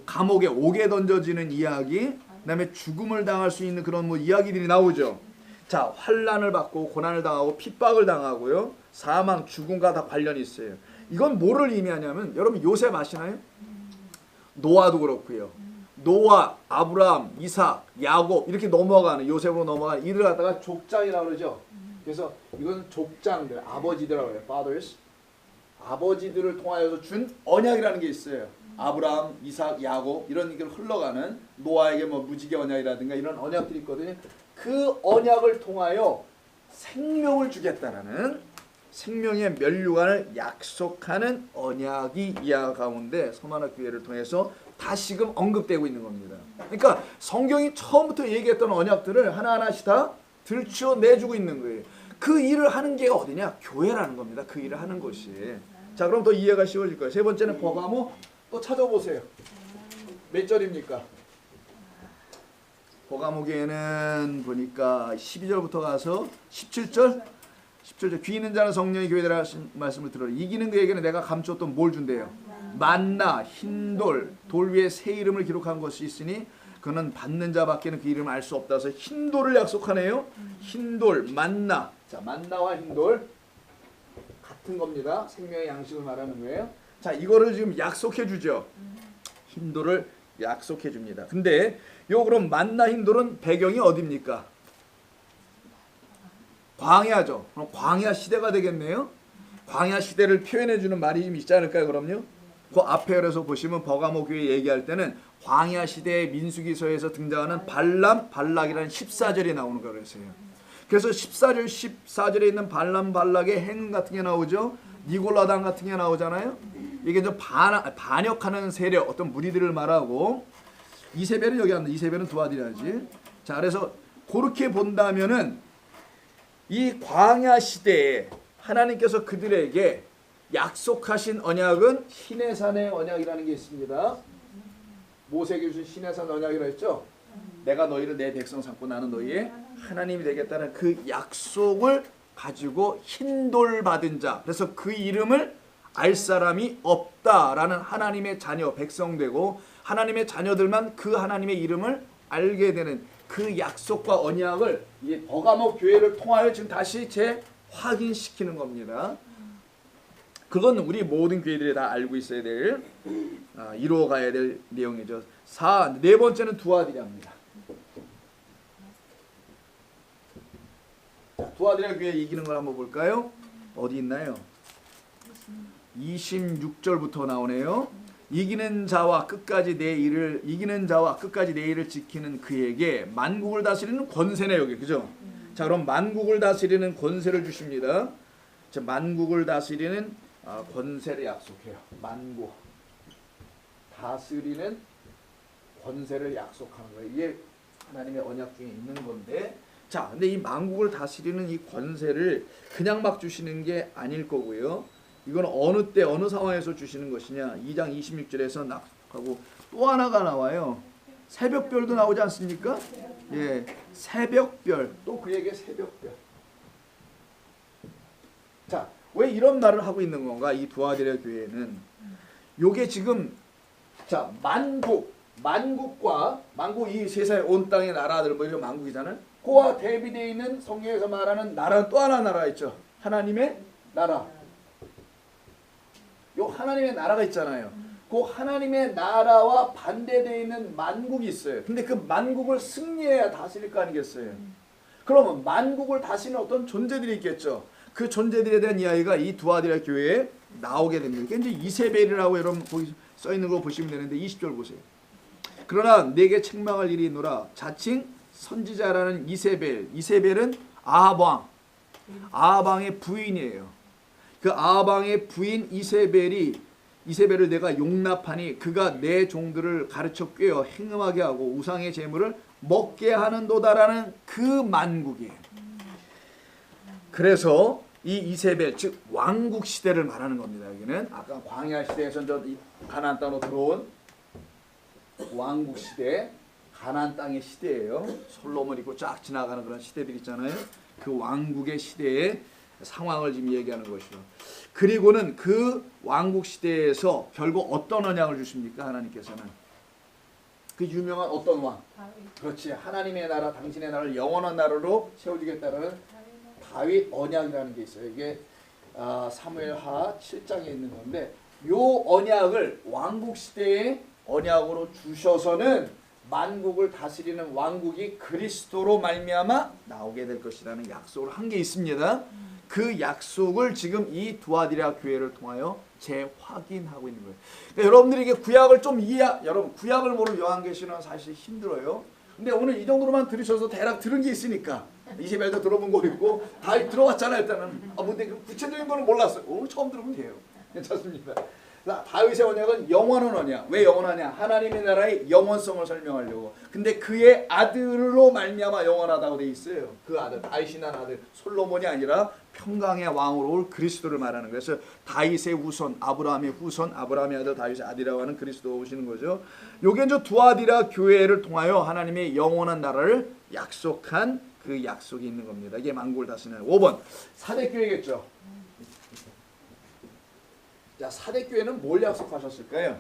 감옥에 옥에 던져지는 이야기, 그다음에 죽음을 당할 수 있는 그런 뭐 이야기들이 나오죠. 자, 환난을 받고 고난을 당하고 핍박을 당하고요, 사망, 죽음과 다 관련이 있어요. 이건 뭐를 의미하냐면 여러분 요셉 아시나요? 노아도 그렇고요. 노아, 아브라함, 이삭, 야곱 이렇게 넘어가는, 요셉으로 넘어가는 이들 갖다가 족장이라고 그러죠. 그래서 이건 족장들, 아버지들이라고 해요. fathers. 아버지들을 통하여서 준 언약이라는 게 있어요. 아브라함, 이삭, 야곱 이런 게 흘러가는, 노아에게 뭐 무지개 언약이라든가 이런 언약들이 있거든요. 그 언약을 통하여 생명을 주겠다라는, 생명의 면류관을 약속하는 언약이 이 가운데 서만화 교회를 통해서 다시금 언급되고 있는 겁니다. 그러니까 성경이 처음부터 얘기했던 언약들을 하나하나씩 다 들추어 내주고 있는 거예요. 그 일을 하는 게 어디냐? 교회라는 겁니다. 그 일을 하는 곳이. 자, 그럼 더 이해가 쉬워질 거예요. 세 번째는 버가모. 또 찾아보세요. 몇 절입니까? 버가모 교회는 보니까 12절부터 가서 17절. 17절. 귀 있는 자는 성령의 교회들에 하신 말씀을 들어라. 이기는 그에게는 내가 감추었던 뭘 준대요? 만나, 흰돌, 돌 위에 새 이름을 기록한 것이 있으니 그는 받는 자밖에는 그 이름을 알 수 없다. 해서 흰돌을 약속하네요. 흰돌, 만나. 자, 만나와 흰돌 같은 겁니다. 생명의 양식을 말하는 거예요. 자, 이거를 지금 약속해 주죠. 힌도를 약속해 줍니다. 근데 요 그럼 만나 힌도는 배경이 어디입니까? 광야죠. 그럼 광야 시대가 되겠네요. 광야 시대를 표현해 주는 말이 좀 있지 않을까요? 그럼요. 그 앞에 그래서 보시면 버가모 교회 얘기할 때는 광야 시대의 민수기서에서 등장하는 발람, 발락이라는 14절이 나오는 거 그랬어요. 그래서 14절에 있는 발람, 발락의 행운 같은 게 나오죠. 니골라당 같은 게 나오잖아요. 이게 좀 반역하는 세력, 어떤 무리들을 말하고, 이세벨은 여기 안 돼. 이세벨은 두 아들이야지. 자, 그래서 그렇게 본다면은 이 광야 시대에 하나님께서 그들에게 약속하신 언약은 시내산의 언약이라는 게 있습니다. 모세에게 주신 시내산 언약이라 했죠. 내가 너희를 내 백성 삼고 나는 너희의 하나님이 되겠다는 그 약속을 가지고 힌돌 받은 자, 그래서 그 이름을 알 사람이 없다라는 하나님의 자녀 백성 되고 하나님의 자녀들만 그 하나님의 이름을 알게 되는 그 약속과 언약을 이 버가모 교회를 통하여 지금 다시 재확인시키는 겁니다. 그건 우리 모든 교회들이 다 알고 있어야 될 이루어가야 될 내용이죠. 네 번째는 두 아들이랍니다. 자, 두 아들의 교회 이기는 걸 한번 볼까요? 어디 있나요? 26절부터 나오네요. 이기는 자와 끝까지 내 일을 지키는 그에게 만국을 다스리는 권세네 여기 그죠? 자, 그럼 만국을 다스리는 권세를 주십니다. 자, 만국을 다스리는 권세를 약속해요. 만국 다스리는 권세를 약속하는 거예요. 이게 하나님의 언약 중에 있는 건데, 자, 근데 이 만국을 다스리는 이 권세를 그냥 막 주시는 게 아닐 거고요. 이건 어느 때 어느 상황에서 주시는 것이냐. 2장 26절에서 하고 또 하나가 나와요. 새벽별도 나오지 않습니까? 예, 새벽별. 또 그에게 새벽별. 자, 왜 이런 말을 하고 있는 건가? 이 두 아들의 교회는 요게 지금 자, 만국과 이 세상에 온 땅의 나라들 뭐죠? 만국이잖아요. 그와 대비되어 있는 성경에서 말하는 나라는 또 하나 나라 있죠. 하나님의 나라. 요 하나님의 나라가 있잖아요. 그 하나님의 나라와 반대되어 있는 만국이 있어요. 근데 그 만국을 승리해야 다스릴 거 아니겠어요. 그러면 만국을 다스리는 어떤 존재들이 있겠죠. 그 존재들에 대한 이야기가 이 두 아들의 교회에 나오게 됩니다. 이게 이제 이세벨이라고 여러분 거기 써 있는 거 보시면 되는데 20절 보세요. 그러나 내게 책망할 일이 있노라. 자칭 선지자라는 이세벨은 아합왕의 부인이에요. 그 아합왕의 부인 이세벨을 내가 용납하니 그가 내 종들을 가르쳐 꿰어 행음하게 하고 우상의 제물을 먹게 하는도다라는 그 만국이에요. 그래서 이 이세벨 즉 왕국 시대를 말하는 겁니다. 여기는 아까 광야 시대에서 가나안 땅으로 들어온 왕국 시대, 가나안 땅의 시대예요. 솔로몬 있고 쫙 지나가는 그런 시대들 있잖아요. 그 왕국의 시대의 상황을 지금 얘기하는 것이죠. 그리고는 그 왕국 시대에서 결국 어떤 언약을 주십니까? 하나님께서는 그 유명한 어떤 왕? 그렇지. 하나님의 나라, 당신의 나라를 영원한 나라로 세워주겠다는 다윗 언약이라는 게 있어요. 이게 사무엘하 7장에 있는 건데 요 언약을 왕국 시대의 언약으로 주셔서는 만국을 다스리는 왕국이 그리스도로 말미암아 나오게 될 것이라는 약속을 한 게 있습니다. 그 약속을 지금 이 두아디라 교회를 통하여 재확인하고 있는 거예요. 그러니까 여러분들이 이게 구약을 좀 여러분 구약을 모르는 요한계시는 사실 힘들어요. 근데 오늘 이 정도로만 들으셔서 대략 들은 게 있으니까 이세벨도 들어본 거 있고 다 들어봤잖아요. 일단은 근데 그 구체적인 거는 몰랐어요. 오늘 처음 들으면 돼요. 괜찮습니다. 다윗의 언약은 영원한 언약. 왜 영원하냐? 하나님의 나라의 영원성을 설명하려고. 근데 그의 아들로 말미암아 영원하다고 돼 있어요. 그 아들, 다윗이 난 아들, 솔로몬이 아니라 평강의 왕으로 올 그리스도를 말하는 거예요. 그래서 다윗의 후손, 아브라함의 후손, 아브라함의 아들 다윗의 아들이라고 하는 그리스도가 오시는 거죠. 요게 이제 두아디라 교회를 통하여 하나님의 영원한 나라를 약속한 그 약속이 있는 겁니다. 이게 만국을 다스리는 5번 사대교회겠죠. 자, 사대교회는 뭘 약속하셨을까요?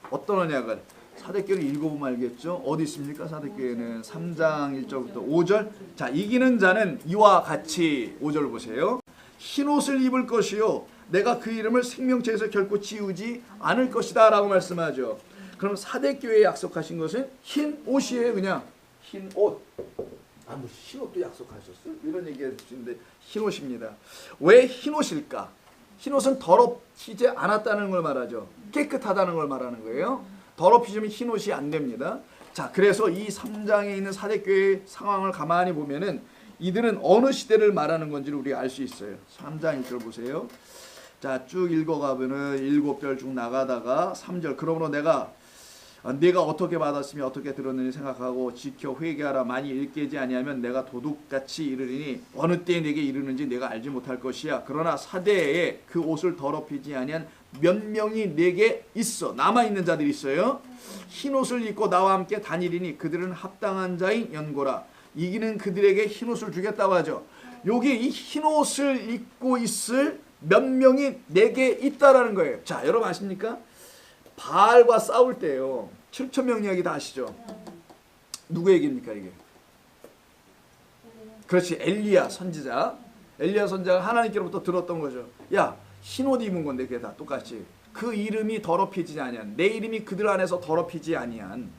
어떤 언약을? 사대교회를 읽어보면 알겠죠. 어디 있습니까? 사대교회는 3장 1절부터 5절. 자, 이기는 자는 이와 같이 5절 보세요. 흰옷을 입을 것이요 내가 그 이름을 생명책에서 결코 지우지 않을 것이다 라고 말씀하죠. 그럼 사대교회에 약속하신 것은 흰 옷이에요. 그냥 흰 옷. 뭐 흰 옷도 약속하셨어요? 이런 얘기 해주시는데 흰 옷입니다. 왜 흰 옷일까? 흰 옷은 더럽히지 않았다는 걸 말하죠. 깨끗하다는 걸 말하는 거예요. 더럽히지면 흰 옷이 안 됩니다. 자, 그래서 이 3장에 있는 사대교회의 상황을 가만히 보면은 이들은 어느 시대를 말하는 건지를 우리가 알 수 있어요. 3장 1절 보세요. 자, 쭉 읽어가면은 7별 쭉 나가다가 3절 그러므로 내가 어떻게 받았으며 어떻게 들었느니 생각하고 지켜 회개하라. 만일 일깨지 아니하면 내가 도둑같이 이르리니 어느 때에 내게 이르는지 내가 알지 못할 것이야. 그러나 사대에 그 옷을 더럽히지 아니한 몇 명이 내게 있어. 남아있는 자들이 있어요. 흰 옷을 입고 나와 함께 다니리니 그들은 합당한 자인 연고라. 이기는 그들에게 흰 옷을 주겠다고 하죠. 여기 이 흰 옷을 입고 있을 몇 명이 내게 있다라는 거예요. 자, 여러분 아십니까? 바알과 싸울 때요. 7,000명 이야기 다 아시죠? 누구 얘기입니까 이게? 그렇지, 엘리야 선지자. 엘리야 선지자가 하나님께로부터 들었던 거죠. 야, 흰옷 입은 건데 그게 다 똑같이. 그 이름이 더럽히지 아니한, 내 이름이 그들 안에서 더럽히지 아니한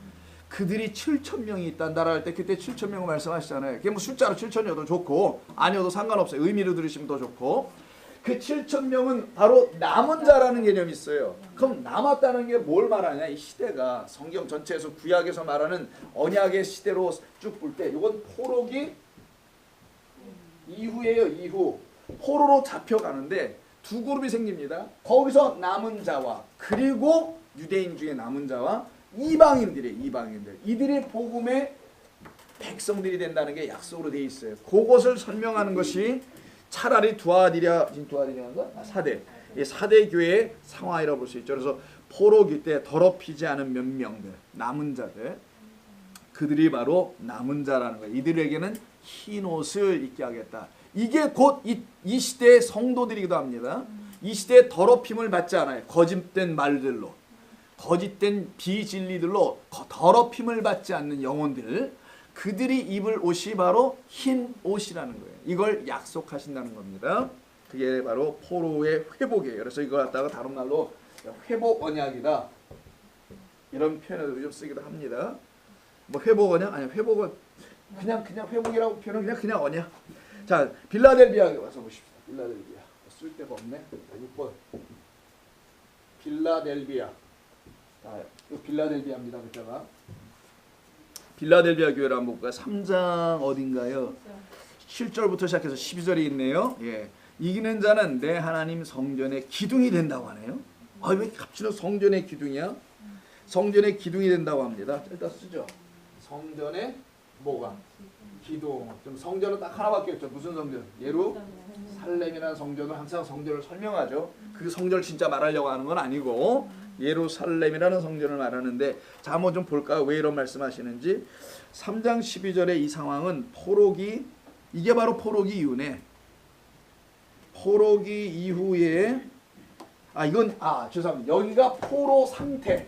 그들이 7,000명이 있단다라 할 때 그때 7,000명을 말씀하시잖아요. 그게 뭐 숫자로 7,000이어도 좋고 아니어도 상관없어요. 의미로 들으시면 더 좋고. 그 7,000명은 바로 남은 자라는 개념이 있어요. 그럼 남았다는 게 뭘 말하냐? 이 시대가 성경 전체에서 구약에서 말하는 언약의 시대로 쭉 볼 때 이건 포로기 이후예요. 이후. 포로로 잡혀가는데 두 그룹이 생깁니다. 거기서 남은 자와 그리고 유대인 중에 남은 자와 이방인들이에요. 이방인들. 이들이 복음의 백성들이 된다는 게 약속으로 돼 있어요. 그것을 설명하는 것이 차라리 두아디랴인가? 사대. 이 사대 교회의 상황이라고 볼 수 있죠. 그래서 포로기 때 더럽히지 않은 몇 명들, 남은 자들, 그들이 바로 남은 자라는 거예요. 이들에게는 흰 옷을 입게 하겠다. 이게 곧 이 시대의 성도들이기도 합니다. 이 시대의 더럽힘을 받지 않아요. 거짓된 말들로, 거짓된 비진리들로 더럽힘을 받지 않는 영혼들, 그들이 입을 옷이 바로 흰 옷이라는 거예요. 이걸 약속하신다는 겁니다. 그게 바로 포로의 회복이에요. 그래서 이거 갖다가 다른 말로 회복 언약이다. 이런 표현을 좀 쓰기도 합니다. 뭐 회복 언약? 아니 회복은 그냥 회복이라고 표현은 그냥 언약. 자, 빌라델비아에 와서 보십시오. 빌라델비아. 쓸 데가 없네. 6번. 빌라델비아. 빌라델비아입니다. 그자가. 빌라델비아 교회를 한번 볼까요? 3장 어딘가요? 7절부터 시작해서 12절이 있네요. 예. 이기는 자는 내 하나님 성전의 기둥이 된다고 하네요. 왜 갑자기 성전의 기둥이야? 성전의 기둥이 된다고 합니다. 일단 쓰죠. 성전의 뭐가? 기둥. 좀 성전은 딱 하나밖에 없죠. 무슨 성전? 예루살렘이라는 성전은 항상 성전을 설명하죠. 그 성전을 진짜 말하려고 하는 건 아니고 예루살렘이라는 성전을 말하는데, 자 한번 좀 볼까요? 왜 이런 말씀하시는지. 3장 12절의 이 상황은 포로기, 이게 바로 포로기 이후네. 포로기 이후에 죄송합니다. 여기가 포로 상태.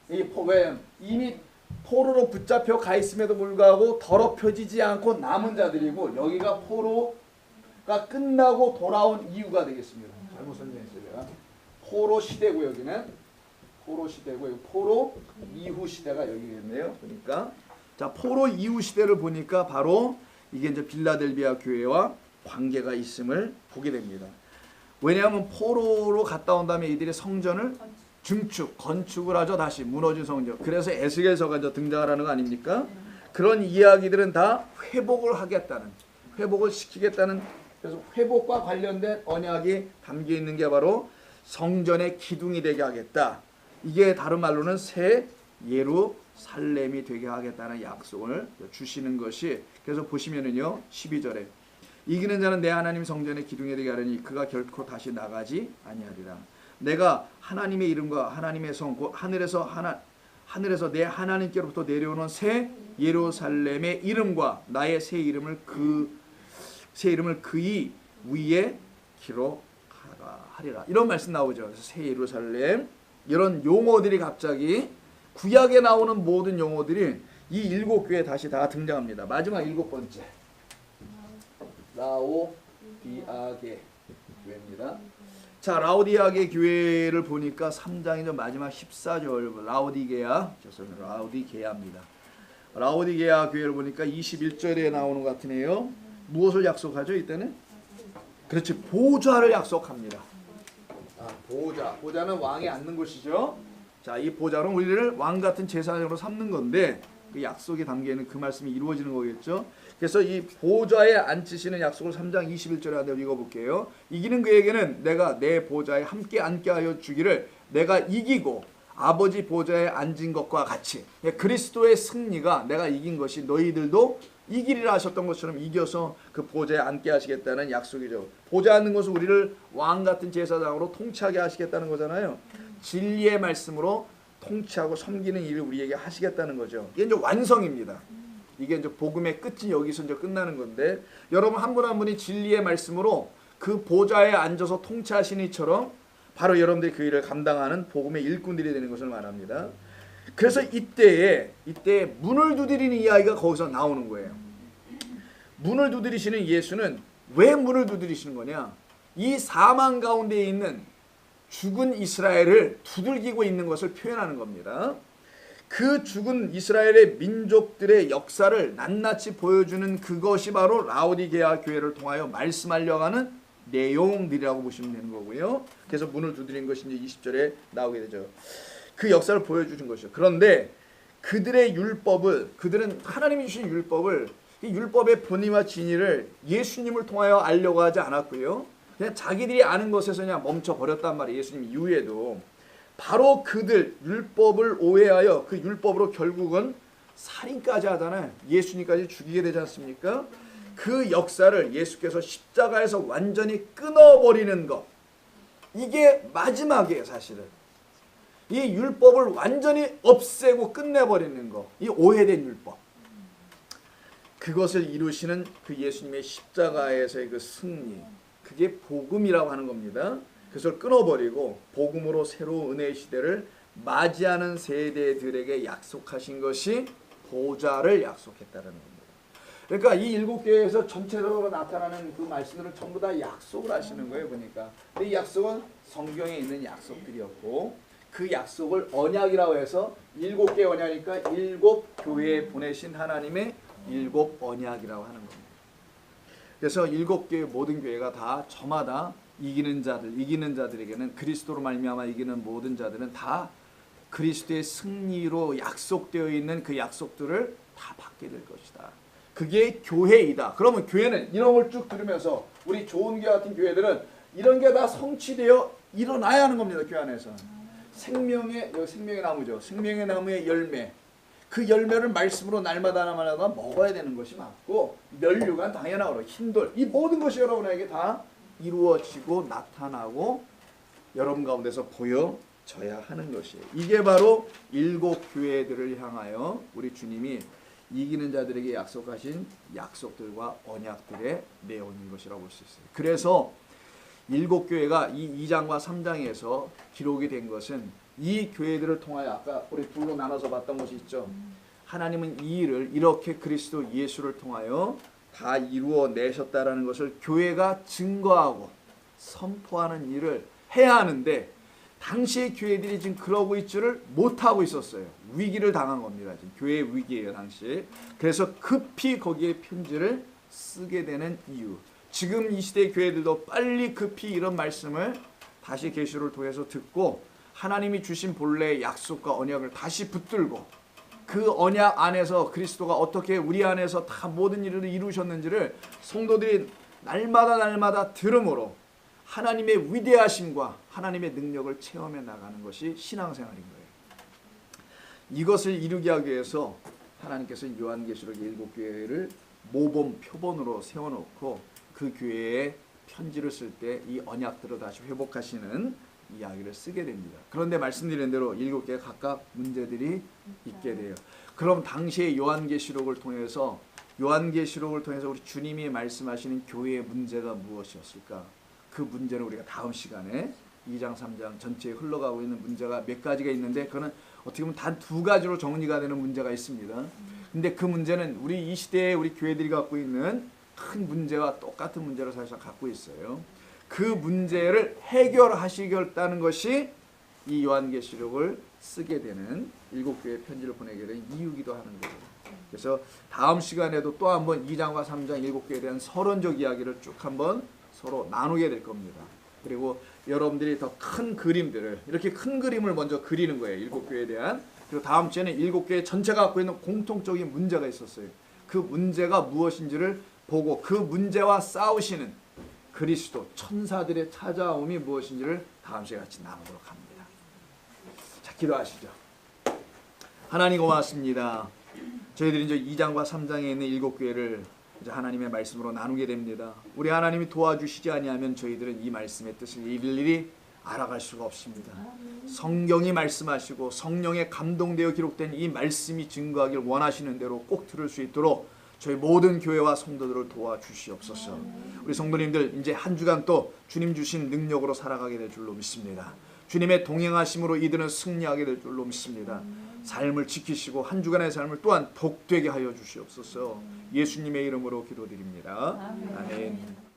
왜 이미 포로로 붙잡혀 가 있음에도 불구하고 더럽혀지지 않고 남은 자들이고, 여기가 포로가 끝나고 돌아온 이유가 되겠습니다. 잘못 설명했어요. 제가. 포로 시대고 여기는 포로 시대고 여기 포로 이후 시대가 여기겠네요. 그러니까 자, 포로 이후 시대를 보니까 바로 이게 이제 빌라델비아 교회와 관계가 있음을 보게 됩니다. 왜냐하면 포로로 갔다 온 다음에 이들이 성전을 건축을 하죠. 다시 무너진 성전. 그래서 에스겔서가 이제 등장을 하는 거 아닙니까? 그런 이야기들은 다 회복을 하겠다는, 회복을 시키겠다는, 그래서 회복과 관련된 언약이 담겨 있는 게 바로 성전의 기둥이 되게 하겠다. 이게 다른 말로는 새 예루살렘이 되게 하겠다는 약속을 주시는 것이, 그래서 보시면은요 12절에 이기는 자는 내 하나님 성전의 기둥이 되게 하려니 그가 결코 다시 나가지 아니하리라. 내가 하나님의 이름과 하나님의 성 곧 하늘에서 내 하나님께로부터 내려오는 새 예루살렘의 이름과 나의 새 이름을 그의 위에 기록하리라. 이런 말씀 나오죠. 그래서 새 예루살렘, 이런 용어들이 갑자기 구약에 나오는 모든 용어들이 이 7교회에 다시 다 등장합니다. 마지막 7번째. 라우디아게 교회입니다. 자, 라우디아게 교회를 보니까 3장의 마지막 14절 라우디게아, 죄송합니다. 라우디게아입니다. 라우디게아 교회를 보니까 21절에 나오는 것 같으네요. 무엇을 약속하죠? 이때는? 그렇지, 보좌를 약속합니다. 보좌는 왕이 앉는 곳이죠. 자, 이 보좌는 우리를 왕 같은 제사장으로 삼는 건데 그 약속이 담겨있는 그 말씀이 이루어지는 거겠죠. 그래서 이 보좌에 앉히시는 약속을 3장 21절에 한번 읽어볼게요. 이기는 그에게는 내가 내 보좌에 함께 앉게 하여 주기를, 내가 이기고 아버지 보좌에 앉은 것과 같이, 그리스도의 승리가 내가 이긴 것이 너희들도 이기리라 하셨던 것처럼 이겨서 그 보좌에 앉게 하시겠다는 약속이죠. 보좌에 앉는 것은 우리를 왕 같은 제사장으로 통치하게 하시겠다는 거잖아요. 진리의 말씀으로 통치하고 섬기는 일을 우리에게 하시겠다는 거죠. 이게 이제 완성입니다. 이게 이제 복음의 끝이 여기서 이제 끝나는 건데, 여러분 한 분 한 분이 진리의 말씀으로 그 보좌에 앉아서 통치하시는 이처럼 바로 여러분들이 그 일을 감당하는 복음의 일꾼들이 되는 것을 말합니다. 그래서 이때에 문을 두드리는 이야기가 거기서 나오는 거예요. 문을 두드리시는 예수는 왜 문을 두드리시는 거냐? 이 사망 가운데 있는 죽은 이스라엘을 두들기고 있는 것을 표현하는 겁니다. 그 죽은 이스라엘의 민족들의 역사를 낱낱이 보여주는 그것이 바로 라우디게아 교회를 통하여 말씀하려고 하는 내용들이라고 보시면 되는 거고요. 그래서 문을 두드린 것이 이제 20절에 나오게 되죠. 그 역사를 보여주신 것이죠. 그런데 그들의 그들은 하나님이 주신 율법을, 이 율법의 본의와 진의를 예수님을 통하여 알려고 하지 않았고요. 그냥 자기들이 아는 것에서 그냥 멈춰버렸단 말이에요. 예수님 이후에도. 바로 그들 율법을 오해하여 그 율법으로 결국은 살인까지 하잖아요. 예수님까지 죽이게 되지 않습니까? 그 역사를 예수께서 십자가에서 완전히 끊어버리는 것, 이게 마지막이에요. 사실은 이 율법을 완전히 없애고 끝내버리는 것, 이 오해된 율법, 그것을 이루시는 그 예수님의 십자가에서의 그 승리, 그게 복음이라고 하는 겁니다. 그것을 끊어버리고 복음으로 새로운 은혜의 시대를 맞이하는 세대들에게 약속하신 것이 보좌를 약속했다는 겁니다. 그러니까 이 일곱 교회에서 전체적으로 나타나는 그 말씀들은 전부 다 약속을 하시는 거예요. 보니까 이 약속은 성경에 있는 약속들이었고, 그 약속을 언약이라고 해서 일곱 개 언약이니까 일곱 교회에 보내신 하나님의 일곱 언약이라고 하는 겁니다. 그래서 일곱 개의 모든 교회가 다 저마다 이기는 자들에게는, 그리스도로 말미암아 이기는 모든 자들은 다 그리스도의 승리로 약속되어 있는 그 약속들을 다 받게 될 것이다. 그게 교회이다. 그러면 교회는 이런 걸 쭉 들으면서, 우리 좋은 교회 같은 교회들은 이런 게 다 성취되어 일어나야 하는 겁니다. 교회 안에서 생명의 나무죠. 생명의 나무의 열매, 그 열매를 말씀으로 날마다 먹어야 되는 것이 맞고, 면류관 당연하고 흰돌, 이 모든 것이 여러분에게 다 이루어지고 나타나고 여러분 가운데서 보여져야 하는 것이에요. 이게 바로 일곱 교회들을 향하여 우리 주님이 이기는 자들에게 약속하신 약속들과 언약들의 내용인 것이라고 볼 수 있어요. 그래서 일곱 교회가 이 2장과 3장에서 기록이 된 것은 이 교회들을 통하여, 아까 우리 둘로 나눠서 봤던 것이 있죠. 하나님은 이 일을 이렇게 그리스도 예수를 통하여 다 이루어내셨다라는 것을 교회가 증거하고 선포하는 일을 해야 하는데, 당시의 교회들이 지금 그러고 있지를 못하고 있었어요. 위기를 당한 겁니다. 지금 교회의 위기예요, 당시. 그래서 급히 거기에 편지를 쓰게 되는 이유. 지금 이 시대의 교회들도 빨리 급히 이런 말씀을 다시 계시를 통해서 듣고 하나님이 주신 본래의 약속과 언약을 다시 붙들고, 그 언약 안에서 그리스도가 어떻게 우리 안에서 다 모든 일을 이루셨는지를 성도들이 날마다 들음으로 하나님의 위대하심과 하나님의 능력을 체험해 나가는 것이 신앙생활인 거예요. 이것을 이루기 하기 위해서 하나님께서 요한계시록 7교회를 모범 표본으로 세워놓고 그 교회에 편지를 쓸 때 이 언약들을 다시 회복하시는 이야기를 쓰게 됩니다. 그런데 말씀드린 대로 7개가 각각 문제들이 있게 돼요. 그럼 당시의 요한계시록을 통해서 우리 주님이 말씀하시는 교회의 문제가 무엇이었을까? 그 문제는 우리가 다음 시간에 2장 3장 전체에 흘러가고 있는 문제가 몇 가지가 있는데, 그거는 어떻게 보면 단 2가지로 정리가 되는 문제가 있습니다. 근데 그 문제는 우리 이 시대에 우리 교회들이 갖고 있는 큰 문제와 똑같은 문제를 사실상 갖고 있어요. 그 문제를 해결하시겠다는 것이 이 요한계시록을 쓰게 되는 일곱 교회 편지를 보내게 된 이유기도 하는 거예요. 그래서 다음 시간에도 또 한번 2장과 3장 일곱 교회에 대한 서론적 이야기를 쭉 한번 서로 나누게 될 겁니다. 그리고 여러분들이 더 큰 그림들을 이렇게 큰 그림을 먼저 그리는 거예요. 일곱 교회에 대한. 그리고 다음 주에는 일곱 교회 전체가 갖고 있는 공통적인 문제가 있었어요. 그 문제가 무엇인지를 보고 그 문제와 싸우시는 그리스도 천사들의 찾아옴이 무엇인지를 다음 시간에 같이 나누도록 합니다. 자, 기도하시죠. 하나님 고맙습니다. 저희들이 이제 2장과 3장에 있는 일곱 교회를 이제 하나님의 말씀으로 나누게 됩니다. 우리 하나님이 도와주시지 아니하면 저희들은 이 말씀의 뜻을 일일이 알아갈 수가 없습니다. 성경이 말씀하시고 성령에 감동되어 기록된 이 말씀이 증거하길 원하시는 대로 꼭 들을 수 있도록 저희 모든 교회와 성도들을 도와주시옵소서. 우리 성도님들 이제 한 주간 또 주님 주신 능력으로 살아가게 될 줄로 믿습니다. 주님의 동행하심으로 이들은 승리하게 될 줄로 믿습니다. 삶을 지키시고 한 주간의 삶을 또한 복되게 하여 주시옵소서. 예수님의 이름으로 기도드립니다. 아멘.